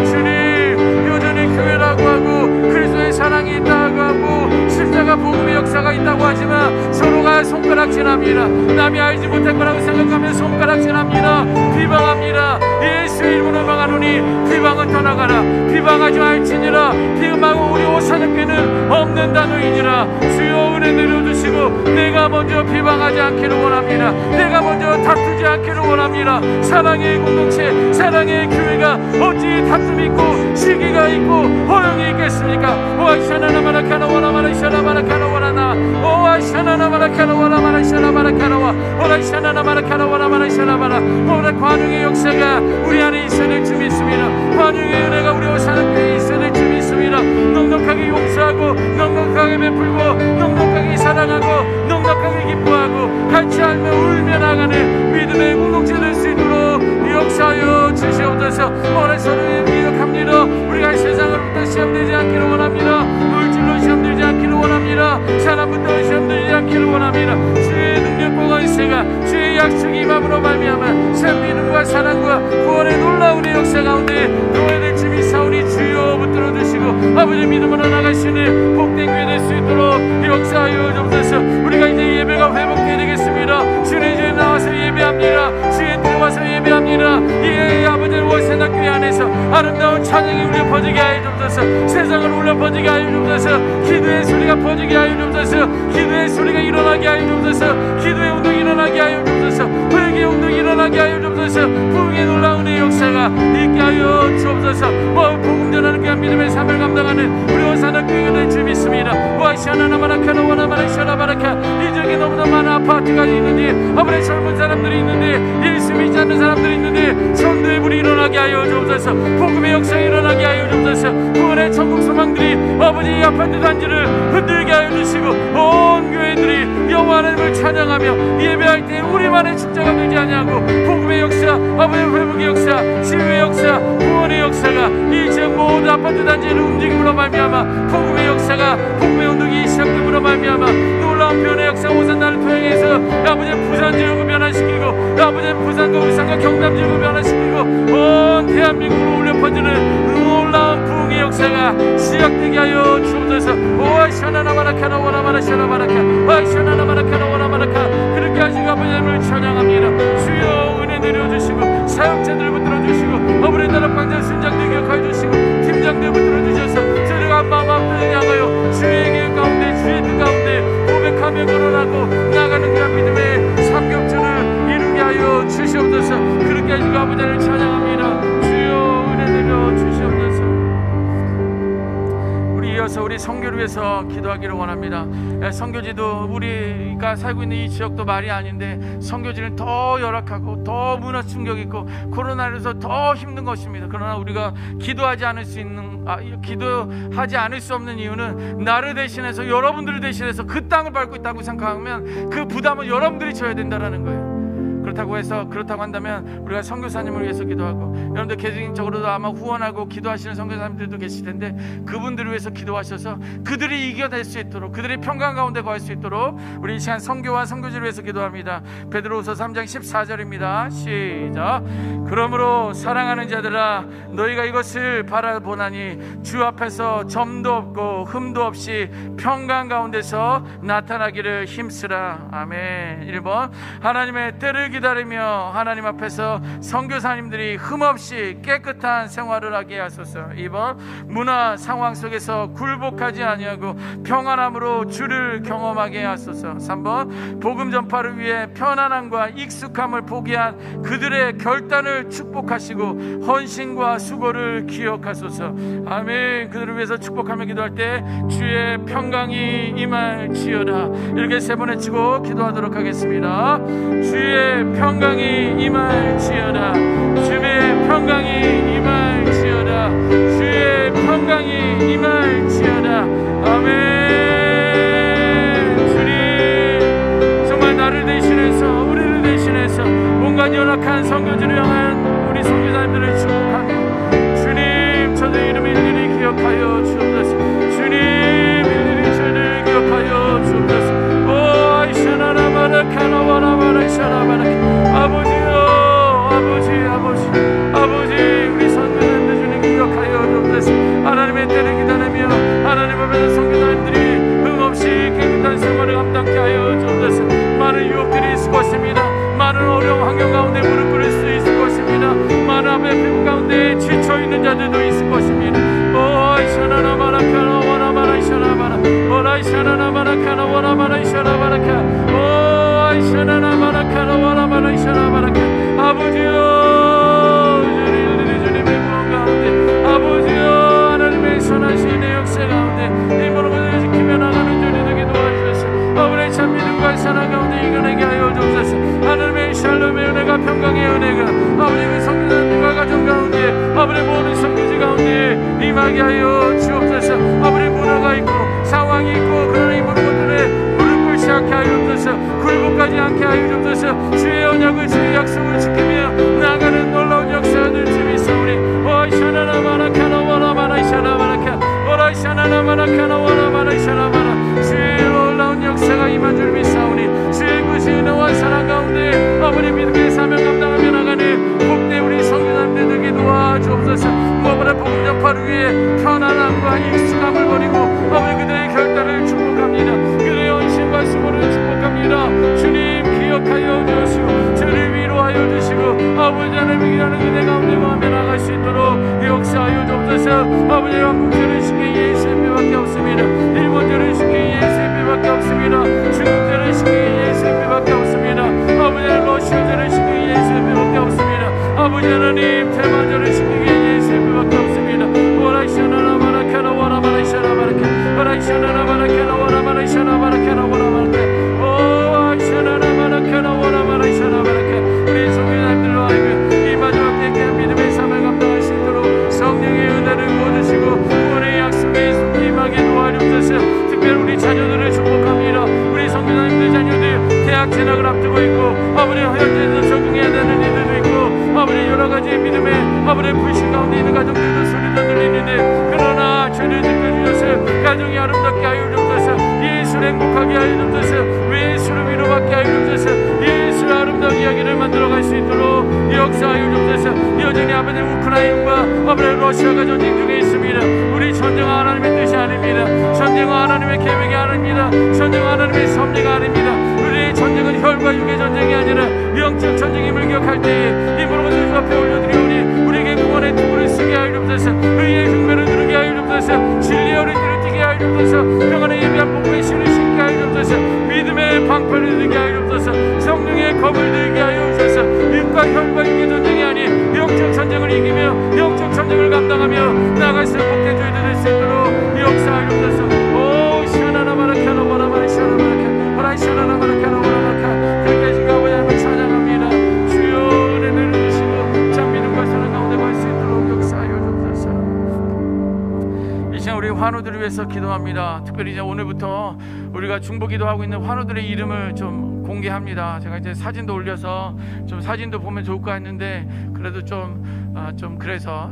여전히 교회라고 하고 그리스도의 사랑이 있다고 하고 십자가 복음의 역사가 있다고 하지만 서로가 손가락질합니다. 남이 알지 못할 거라고 생각하면 손가락질합니다. 비방합니다. 예수의 이름으로 막하노니 비방은 떠나가라. 비방하지 말지니라. 비방하고 우리 호산나교회는 없는 단어이니라. 주여 은혜 내려주시고 내가 먼저 비방하지 않기를 원합니다. 내가 먼저 다투지 않기를 원합니다. 사랑의 공동체, 사랑의 교회가 어찌 다툼이 있고 시기가 있고 허용이 있겠습니까? 오아샤나나마라카나 와라마라샤라바라카나 와라나 오아샤나나마라카나 와라마라샤라바라카나와 오라샤나나마라카나 와라마라샤라바라. 오늘 관용의 역사가 우리 안에 있어야 될 줄 믿습니다. 관용의 은혜가 우리 호산나교회에 있어야 될 줄 믿습니다. 넉넉하게 용서하고 넉넉하게 베풀고 넉넉하게 사랑하고 넉넉하게 기뻐하고 같이 알며 울며 나가는 믿음의 공동체 될 수 있도록 역사하여 주시옵소서. 오늘 서로의 기억합니다. 우리가 세상으로부터 시험되지 않기를 원합니다. 물질로 시험되지 않기를 원합니다. 사람부터 시험되지 않기를 원합니다. 주의 능력과 권세가 주의 약속이 임함으로 말미암아 참 믿음과 사랑과 구원의 놀라운 역사 가운데 노예 될 줄 믿사오니 주여 붙들어 주시고 아버지 믿음으로 나갈 수 있는 복된 교회 될 수 있도록 역사하여 주옵소서. 우리가 이제 예배가 회복되어야 되겠습니다. 주의 주에 나와서 예배합니다. 주의 들어와서 예배합니다. 예, 아버지 호산나교회 안에서 아름다운 찬양이 울려 퍼지게 하여 주옵소서. 세상을 울려 퍼지게 하여 주옵소서. 기도의 소리가 퍼지게 하여 주옵소서. 기도의 소리가 일어나게 하여 주옵소서. 기도의 운동이 일어나게 하여 주옵소서. 회개의 운동이 일어나게 하여 주옵소서. 부흥의 놀라운 역사가 있게 하여 주옵소서. 복음 전하는 귀한 믿음의 삶을 감당하는 우리 호산나교회가 될 줄 믿습니다. 와샤나나마라카나 와나마라샤라바라카. 이 지역에 너무나 많은 아파트가 있는데 아버지 젊은 사람들이 있는데 예수 믿지 않는 사람들이 있는데 선도의 불이 일어나게 하여 주옵소서. 복음의 역사가 일어나게 하여 주옵소서. 구원의 천국 소망들이 아버지 이 아파트 단지를 흔들게 하여 주시고 온 교회들이 여호와 하나님을 찬양하며 예배할 때 우리만의 축제가 되지 아니하고 복음의 역사, 아버지 회복의 역사, 치유의 역사, 구원의 역사가 이 지역 모든 아파트 단지를 움직임으로 말미암아 복음의 역사가, 복음의 운동이 시작됨으로 말미암아 놀라운 변의 역사 호산나를 통해서 아버지 부산 지역을 변화시키고 아버지 부산과 울산과 경남 지역을 변화시키고 온 대한민국으로 울려 퍼지는 놀라운 부흥의 역사가 시작되게 하여 주옵소서. 오아샤나나마라카나 와라마라샤라바라카 오아샤나나마라카나 와라마라카. 그렇게 하시고 아버지를 찬양합니다. 주여 은혜 내려주시고 사역자들 붙들어주시고 아버지 나라 광장 순장들 기억하여 주시고 팀장들 붙들어주셔서 저희가 한마음 앞에 향하여 주의 길 가운데 주의 뜻 가운데 고백하며 거론하고 나가는 그런 믿음의 삼겹줄을 이루게 하여 주시옵소서. 그렇게 하시고 아버지를 찬양합니다. 주여 은혜 내려 주시옵소서. 우리 이어서 우리 우리 선교를 위해서 기도하기를 원합니다. 선교지도 우리가 살고 있는 이 지역도 말이 아닌데 선교지는 더 열악하고 더 문화 충격 있고 코로나로서 더 힘든 것입니다. 그러나 우리가 기도하지 않을 수 없는 이유는 나를 대신해서, 여러분들을 대신해서 그 땅을 밟고 있다고 생각하면 그 부담은 여러분들이 져야 된다는 거예요. 그렇다고 한다면 우리가 선교사님을 위해서 기도하고, 여러분들 개인적으로도 아마 후원하고 기도하시는 선교사님들도 계실 텐데 그분들을 위해서 기도하셔서 그들이 이겨낼 수 있도록, 그들이 평강 가운데 거할 수 있도록 우리 이 시간 선교와 선교지를 위해서 기도합니다. 베드로후서 3장 14절입니다. 시작. 그러므로 사랑하는 자들아, 너희가 이것을 바라보나니 주 앞에서 점도 없고 흠도 없이 평강 가운데서 나타나기를 힘쓰라. 아멘. 1번, 하나님의 때를 기다리며 하나님 앞에서 선교사님들이 흠없이 깨끗한 생활을 하게 하소서. 2번, 문화 상황 속에서 굴복하지 아니하고 평안함으로 주를 경험하게 하소서. 3번, 복음 전파를 위해 편안함과 익숙함을 포기한 그들의 결단을 축복하시고 헌신과 수고를 기억하소서. 아멘. 그들을 위해서 축복하며 기도할 때 주의 평강이 임할지어다. 이렇게 3번 외치고 기도하도록 하겠습니다. 주의 평강이 임할지어다. 주의 평강이 임할지어다. 주의 평강이 임할지어다. 아멘. 주님, 정말 나를 대신해서, 우리를 대신해서 온갖 연약한 선교지를 향한 우리 선교사님들을 축복하며, 주님, 저들 이름 일일이 기억하여 주옵소서. 주님, 일일이 저를 기억하여 주옵소서. 오 아이샤나라 마라카나 와라마라 샤라바라. 아버지, 우리 선교사님들 주님 기억하여 주옵소서. 하나님의 때를 기다리며 하나님 앞에서 선교사님들이 흠없이 깨끗한 생활을 감당케 하여 주옵소서. 많은 유혹들이 있을 것입니다. 많은 어려운 환경 가운데 무릎 꿇을 수 있을 것입니다. 많은 앞에 피부 가운데 지쳐있는 자들도 있을 것입니다. 오아이샤나나 마라카나 와라마라 샤라바라. 오라이샤나나 마라카나 와라마라 샤라바라카. 오아이샤나나 마라카나 와라마라 샤라바라카. 아버지여, 주님의 구원 가운데, 아버지여, 하나님의 선하신 내 역사 가운데 이 모든 것을 지키며 나가는 주님 되게 도와주셔서 아버지의 참 믿음과 사랑 가운데 이겨내게 하여 주옵소서. 하나님의 샬롬의 은혜가, 평강의 은혜가 아버지의 성교사님과 가정 가운데, 아버지의 모든 성교지 가운데 임하게 하여 주옵소서. 아버지의 문화가 있고 상황이 있고, 그러나 이 모든 것들에 무릎 꿇지 않게 하여 주옵소서. 굴복하지 않게 하여 주옵소서. 주의 언약을, 주의 약속을 지키며 나가는 놀라운 역사들 주님 있사오니. 오이샤나나 마라카나 와라마라 샤라바라카. 오라이샤나나 마라카나 와라마라 샤라바라. 주의 놀라운 역사가 임한 줄 믿사오니, 주의 그 은혜와 사랑 가운데 아버지 믿음의 사명 감당하며 나가는 복된 우리 성교사님들 되게 도와주옵소서. 무엇보다 복음 전파를 위해 편안함과 익숙함을 버리고 아버지 그들의 결단을 축복합니다. 그들의 헌신과 수고를 축복합니다. 주님 기억하여 주시고 저를 위로하여 주시고 아버지 하나님의 기도하는 그대 가운데 마음에 나갈 수 있도록 역사하여 주옵소서. 아버지 한국절은 신경 예수님밖에 없습니다. 일본절은 신경 예수님밖에 없습니다. 중국절은 신경 예수님밖에 없습니다. 아버지 러시아절은 신경 예수님밖에 없습니다. 아버지 하나님 대만절은 신경 예수님밖에 없습니다. 오라이샤나나 마라카나 와라마라 샤라바라카. 오라이샤나나 마라카나 와라마라 샤라바라카나 와라마라카. 오아이샤나나 마라카나 와라마라 샤라바라카. 우리 성교사님들로 하여금 이 마지막 때에 믿음의 삶을 감당할 수 있도록 성령의 은혜를 부어주시고 구원의 약속에 임하게 도와주옵소서. 특별히 우리 자녀들을 축복합니다. 우리 성교사님들 자녀들 대학 진학을 앞두고 있고 아버지 현재에서 적응해야 되는 일들도 있고 아버지 여러가지 믿음의 아버지 불신 가운데 있는 가정들도 소리도 들리는데, 그러나 주를 지켜주셔서 가정이 아름답게 하여 주옵소서. 예수를 행복하게 하여 주옵소서. 예수를 위로받게 하여 주옵소서. 예수를 아름다운 이야기를 만들어갈 수 있도록 역사하여 주옵소서. 여전히 아버지 우크라이나와 아버지 러시아가 전쟁 중에 있습니다. 우리 전쟁은 하나님의 뜻이 아닙니다. 전쟁은 하나님의 계획이 아닙니다. 전쟁은 하나님의 섭리가 아닙니다. 우리의 전쟁은 혈과 육의 전쟁이 아니라 영적 전쟁임을 기억할 때에 이 모든 것을 주 앞에 올려드리오니 우리에게 구원의 투구를 쓰게 하여 주옵소서. 의의 흉배를 누르게 하여 주옵소서. 진리의 어린이를 뛰게 하여 주옵소서. 평안의 예비한 복음의 신을 신게 하여 주옵소서. 믿음의 방패를 들게 하여 주옵소서. 성령의 검을 들게 하여 주옵소서. 육과 혈과 육의 전쟁이 아닌 영적 전쟁을 이기며 영적 전쟁을 감당하며 나갈 수 있는 복된 저희들 될 수 있도록 역사하여 주옵소서. 환우들을 위해서 기도합니다. 특별히 이제 오늘부터 우리가 중보기도하고 있는 환우들의 이름을 좀 공개합니다. 제가 이제 사진도 올려서 좀 사진도 보면 좋을까 했는데 그래도 좀 그래서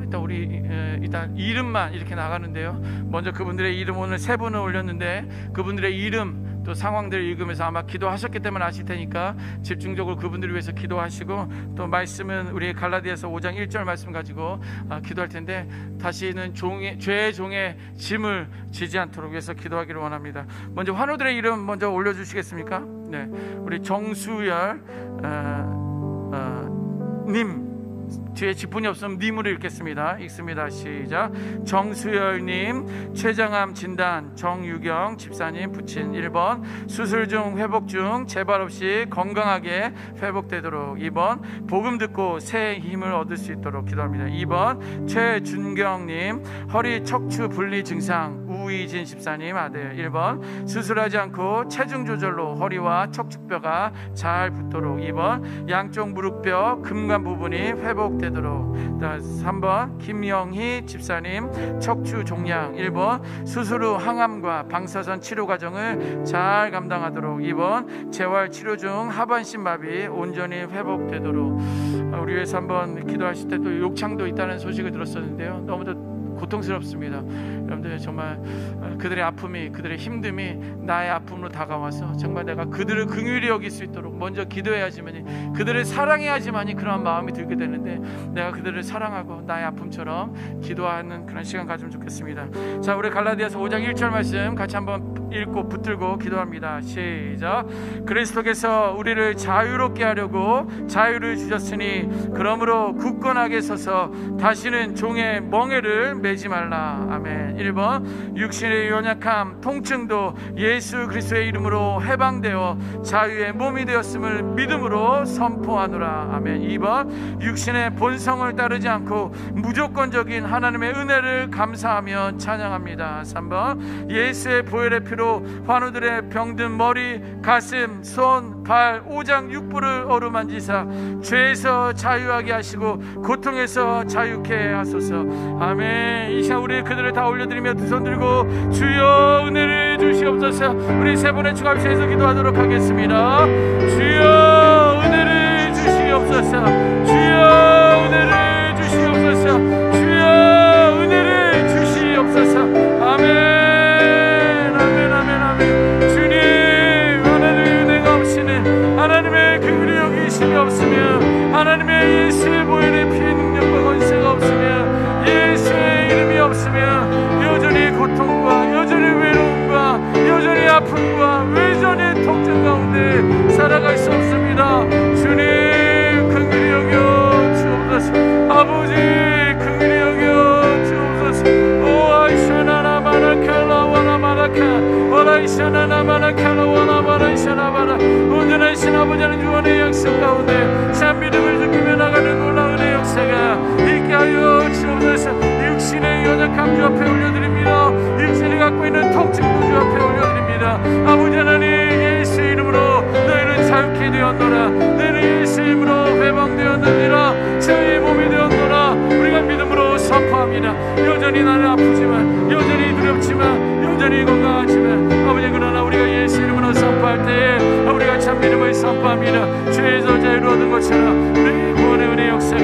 일단 이름만 이렇게 나가는데요. 먼저 그분들의 이름 오늘 3분을 올렸는데 그분들의 이름 또 상황들을 읽으면서 아마 기도하셨기 때문에 아실 테니까 집중적으로 그분들을 위해서 기도하시고 또 말씀은 우리 갈라디아서 5장 1절 말씀 가지고 기도할 텐데 다시는 죄의 종의 짐을 지지 않도록 위해서 기도하기를 원합니다. 먼저 환우들의 이름 먼저 올려주시겠습니까? 네, 우리 정수열 님, 뒤에 지분이 없으면 님으로 읽겠습니다. 읽습니다. 시작. 정수열님, 췌장암 진단 정유경 집사님 부친 1번 수술 중 회복 중 재발 없이 건강하게 회복되도록 2번 복음 듣고 새 힘을 얻을 수 있도록 기도합니다. 2번 최준경님 허리 척추 분리 증상 우이진 집사님 아들 1번 수술하지 않고 체중 조절로 허리와 척추뼈가 잘 붙도록 2번 양쪽 무릎뼈 금관 부분이 회복되도록 3번 김영희 집사님 척추 종양 1번 수술 후 항암과 방사선 치료 과정을 잘 감당하도록 2번 재활 치료 중 하반신 마비 온전히 회복되도록 우리 위해서 한번 기도하실 때 또 욕창도 있다는 소식을 들었었는데요. 너무도 고통스럽습니다. 여러분들 정말 그들의 아픔이 그들의 힘듦이 나의 아픔으로 다가와서 정말 내가 그들을 긍휼히 여길 수 있도록 먼저 기도해야지만이 그들을 사랑해야지만이 그런 마음이 들게 되는데 내가 그들을 사랑하고 나의 아픔처럼 기도하는 그런 시간 가지면 좋겠습니다. 자, 우리 갈라디아서 5장 1절 말씀 같이 한번 읽고 붙들고 기도합니다. 시작. 그리스도께서 우리를 자유롭게 하려고 자유를 주셨으니 그러므로 굳건하게 서서 다시는 종의 멍에를 매지 말라. 아멘. 1번 육신의 연약함 통증도 예수 그리스도의 이름으로 해방되어 자유의 몸이 되었음을 믿음으로 선포하노라. 아멘. 2번 육신의 본성을 따르지 않고 무조건적인 하나님의 은혜를 감사하며 찬양합니다. 3번 예수의 보혈의 피로 환우들의 병든 머리, 가슴, 손, 발, 오장 육부를 어루만지사 죄에서 자유하게 하시고 고통에서 자유케 하소서. 아멘. 이 시간 우리 그들을 다 올려드리며 두 손 들고 주여 은혜를 주시옵소서. 우리 세 번의 주갑시에서 기도하도록 하겠습니다. 주여 은혜를 주시옵소서. 주여 은혜를 주시옵소서. 주여 은혜를 주시옵소서. 아멘. 하나님의 긍휼이 여기심이 없으면 하나님의 예수의 보혈의 피의 능력과 권세가 없으면 예수의 이름이 없으면 여전히 고통과 여전히 외로움과 여전히 아픔과 여전히 통증 가운데 살아갈 수 없습니다. 주님 긍휼히 여겨 주옵소서. 아버지 긍휼히 여겨 주옵소서. 오아이샤나나 마라칼라 와라 마라카 와라이샤나나 마라칼라 와라 마라이샤나바라 온전하신 아버지는 주원의 약속 가운데 참 믿음을 느끼며 나가는 놀라운 은혜의 역사가 있게 하여 주옵소서. 육신의 연약함 주 앞에 올려드립니다. 육신이 갖고 있는 통증도 주 앞에 올려드립니다. 아버지 하나님 예수 이름으로 너희는 자유케 되었노라. 너희는 예수 이름으로 회방되었느니라. 저희 몸이 되었노라. 우리가 믿음으로 선포합니다. 여전히 나는 아프지만 여전히 두렵지만 여전히 건강하지만 아버지 그러나 우리가 예수 이름으로 선포할 때에 우리가 참 믿음을 선포합니다. 죄에서 자유를 얻은 것처럼 우리 구원의 은혜 역사가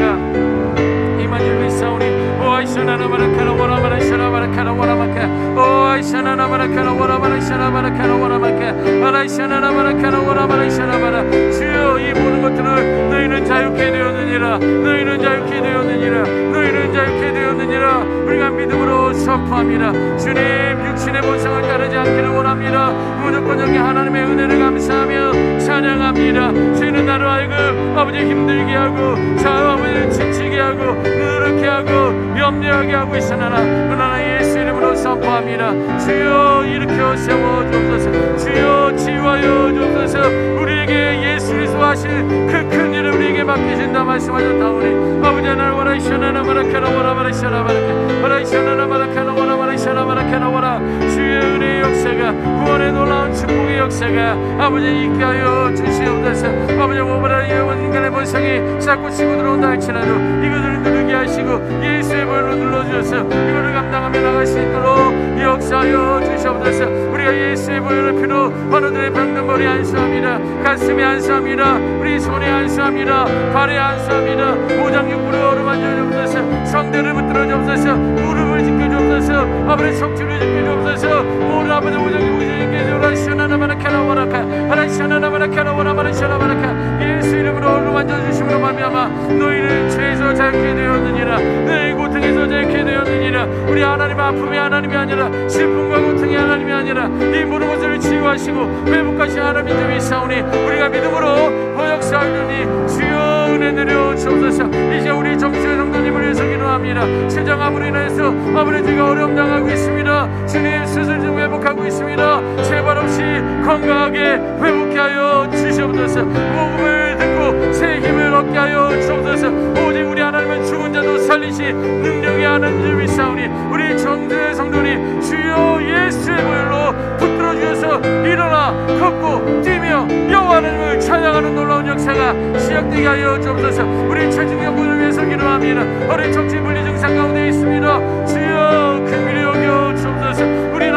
이만 일로 있사오니 오아이샤나나 마라카라 와라마라 샤라바라카라 와라마카 오아이샤나나 마라카라 와라마라 샤라바라카라 와라마카 아라이샤나나 마라카라 와라마라 샤라바라 주여 이 모든 것들을 너희는 자유케 되었느니라. 너희는 자유케 되었느니라. 너희는 자유케 되었느니라. 우리가 믿음으로 선포합니다. 주님 육신의 본성을 따르지 않기를 원합니다. 무조건적인 하나님의 은혜를 감사하며 찬양합니다. 주는 나를 하여금 아버지 힘들게 하고 저 아버지를 지치게 하고 누렇게 하고 염려하게 하고 있으나 그러나 예수 이름으로 선포합니다. 주여 일으켜 세워 주옵소서. 주여 치유하여 주옵소서. 우리에게 예수 그리스도 하실 그 큰 일을 우리에게 맡기신다 말씀하셨다오니 아버지 하나님 와라이샤나나 마라카라 와라마라샤라 마라카 와라이샤나나 마라카라 와라마라샤라 마라카라 와라 주의 은혜의 역사가 구원의 놀라운 축복의 역사가 아버지 있게 하여 주시옵소서. 아버지 오버라 예원 인간의 본성이 자꾸 치고 들어온다 할지라도 이것을 누르게 하시고 예수의 보혈로 눌러주셔서 이거를 감당하며 나갈 수 있도록 이 역사 주옵소서. 우리가 예수의 보혈의 피로 환우들의 병든 머리 안수합니다. 가슴에 안수합니다. 우리 손에 안수합니다. 발에 안수합니다. 오장육부로 어루만져 주옵소서. 성대를 붙들어 주옵소서. 무릎을 지켜 주옵소서. 아버지 척추를 지켜 주옵소서. 모든 아버지 오장육부 지켜 주옵소서. 하나시나나마나카나와라카 하나시나나마나카나와라마나시나마나카 예수 이름으로 어루만져 주심으로 말미암아 너희는 죄에서 자유케 되었느니라. 너희 고통에서 자유케 되었느니라. 우리 하나님 아픔이 하나님이 아니라 슬픔과 고통이 하나님이 아니라 이 모든 것을 치유하시고 회복하신 하나님 좀 있사오니 우리가 믿음으로 번역사하려니 주여 은혜 내려 주옵소서. 이제 우리 정수의 성도님을 위해서 기도합니다. 세장암으로 인해서 아버지가 어려움 당하고 있습니다. 주님 수술 중 회복하고 있습니다. 재발 없이 건강하게 회복케 하여 주시옵소서. 복음을 듣고 새 힘을 얻게 하여 주옵소서. 오직 우리 하나님은 죽은 자도 살리시 능력이 하나님 있사오니 우리 정수의 성도님 주여 예수의 보혈로 붙들어 주셔서 일어나 걷고 뛰며 여호와 하나님을 찬양하는 놀라운 역사가 시작되게 하여 주옵소서. 우리 최중영군을 위해서 기도합니다. 어린 척지 분리 증상 가운데 있습니다. 주여 긍휼히 여겨 주옵소서. 우리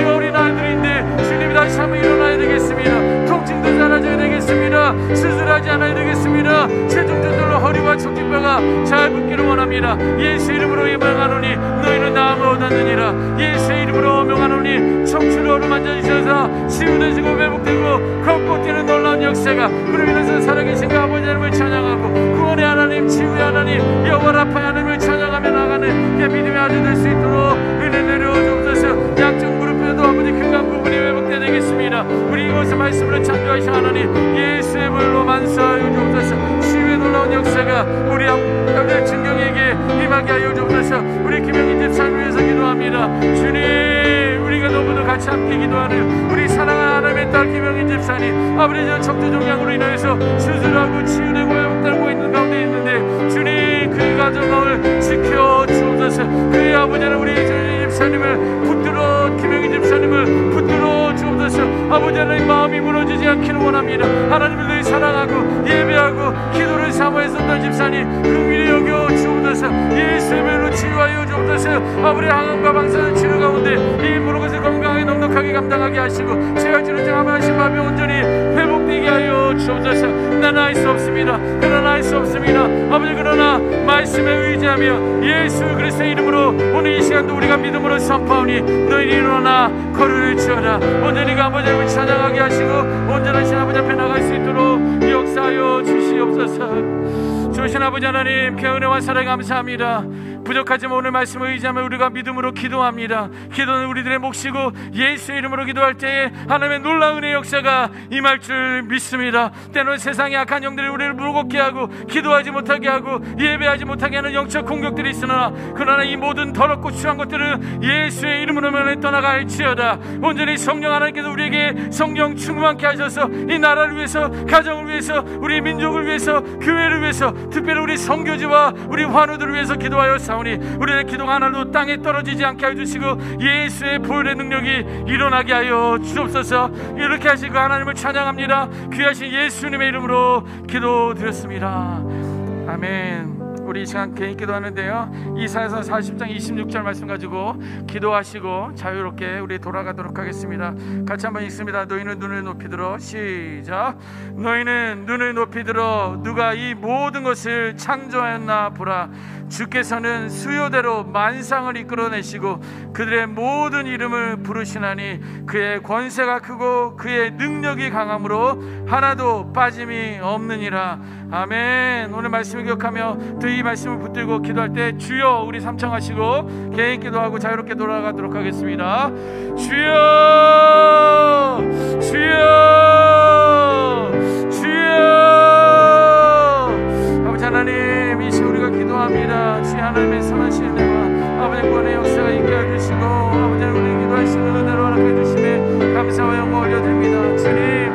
어린 아이들인데 주님이 다시 한번 일어나야 되겠습니다. 통증도 사라져야 되겠습니다. 수술하지 않아야 되겠습니다. 최종 전절로 허리와 척지뼈가 잘 붙기를 원합니다. 예수 이름으로 예방하노니 너희는 나음을 얻었느니라. 예수 이름으로 명하노니 척추를 어루만져 주셔서 치유되시고 회복되고 걷고 뛰는 놀라운 역사가 그로 인해서 살아계신 그 아버지 하나님을 찬양하고 구원의 하나님 치유의 하나님 여호와 라파의 하나님을 찬양하며 나가는 그 믿음의 아들 될 수 있도록 은혜 내려 주옵소서. 양쪽 무릎에도 아버지 근간 부분이 회복되게 되겠습니다. 우리 이곳에 말씀으로 창조하신 하나님 예수의 보혈로 만사하여 주옵소서. 치유의 놀라운 역사가 우리 아버지 증경에게 임하게 하여 주옵소서. 우리 김영희 집사를 위해서 기도합니다. 주님 우리가 너무도 같이 함께 기도하는 우리 사랑하는 하나님의 딸 김영희 집사님 아버지 저 척추종양으로 인하여서 수술하고 치유되고 회복되고 있는 가운데 있는데 주님 그 가정을 지켜 주옵소서. 그의 아버지는 우리 집사님을 붙들어 김영희 집사님을 붙들어 주옵소서. 아버지 하나님 마음이 무너지지 않기를 원합니다. 하나님을 늘 사랑하고 예배하고 기도를 사모했었던 집사님 긍휼히 여겨 주옵소서. 예수의 보혈로 치유하여 주옵소서. 아버지 항암과 방사능 치료 가운데 이 모든 것을 건강하게 넉넉하게 감당하게 하시고 제갈증을 장하신 마음이 온전히 회복되게 하여 주옵소서. 나는 알 수 없습니다. 그러나 알 수 없습니다. 아버지 그러나 말씀에 의지하며 예수 그리스도의 이름으로 오늘 이 시간도 우리가 믿음으로 선포하오니 너희는 일어나 걸을지어다. 온전히가 아버지를 찬양하게 하시고 온전하신 아버지 앞에 나갈 수 있도록 역사하여 주시옵소서. 주신 아버지 하나님 그 은혜와 사랑 감사합니다. 부족하지만 오늘 말씀을 의지하며 우리가 믿음으로 기도합니다. 기도는 우리들의 몫이고 예수의 이름으로 기도할 때에 하나님의 놀라운 은혜의 역사가 임할 줄 믿습니다. 때로는 세상의 악한 영들이 우리를 무겁게 하고 기도하지 못하게 하고 예배하지 못하게 하는 영적 공격들이 있으나 그러나 이 모든 더럽고 추한 것들은 예수의 이름으로 면해 떠나갈지어다. 온전히 성령 하나님께서 우리에게 성령 충만케 하셔서 이 나라를 위해서 가정을 위해서 우리 민족을 위해서 교회를 위해서 특별히 우리 선교지와 우리 환우들을 위해서 기도하여 사오니 우리의 기도가 하나도 땅에 떨어지지 않게 해주시고 예수의 보혈의 능력이 일어나게 하여 주옵소서. 이렇게 하시고 하나님을 찬양합니다. 귀하신 예수님의 이름으로 기도드렸습니다. 아멘. 우리 이 시간 개인 기도하는데요 이사야서 40장 26절 말씀 가지고 기도하시고 자유롭게 우리 돌아가도록 하겠습니다. 같이 한번 읽습니다. 너희는 눈을 높이 들어 시작. 너희는 눈을 높이 들어 누가 이 모든 것을 창조하였나 보라. 주께서는 수요대로 만상을 이끌어내시고 그들의 모든 이름을 부르시나니 그의 권세가 크고 그의 능력이 강함으로 하나도 빠짐이 없느니라. 아멘. 오늘 말씀을 기억하며 또 이 말씀을 붙들고 기도할 때 주여 우리 삼창하시고 개인 기도하고 자유롭게 돌아가도록 하겠습니다. 주여 주여 주여. 아버지 하나님 이 시간 우리가 기도합니다. 주의 하나님의 선하신 은혜와 아버지 구원의 역사가 있게 해주시고 아버지 우리 기도할 수 있는 은혜로 허락해 주시며 감사와 영광을 올려드립니다. 주님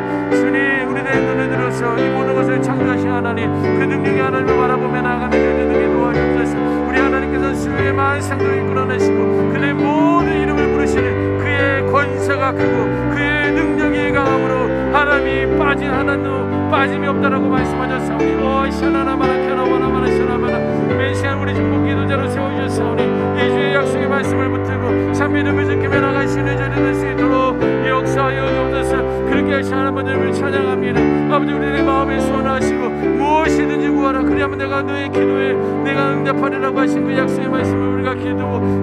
우리들의 눈을 들어서 이 모든 것을 창조하신 하나님 그 능력의 하나님을 바라보며 나아가는 저희들에게 도와주옵소서. 우리 하나님께서 수요의 만상도 이끌어내시고 그의 모든 이름을 부르시는 그의 권세가 크고 그의 능력이 강함으로 하나님이 빠진 하나도 빠짐이 없다라고 말씀하셨사오니 시원하나마나 시원하마나 매 시간 우리 중복 기도자로 세워주셨사오니 이 주의 약속의 말씀을 붙들고 참 믿음을 지키며 나갈 수 있는 저희들 자가 너의 기도에 내가 응답하리라고 하신 그 약속의 말씀을 우리가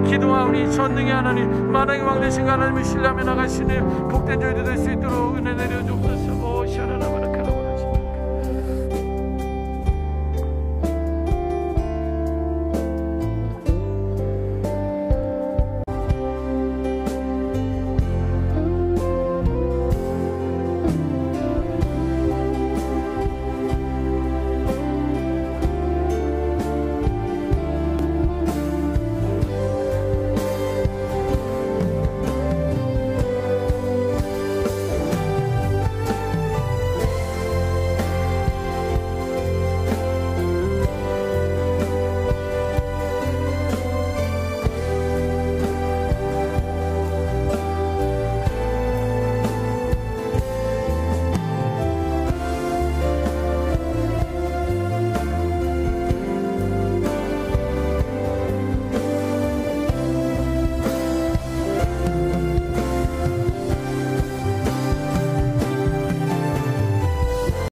기도하오니 전능의 하나님, 만왕의 왕 되신 하나님을 신뢰하며 나가시는 복된 저희들 될 수 있도록 은혜 내려주옵소서.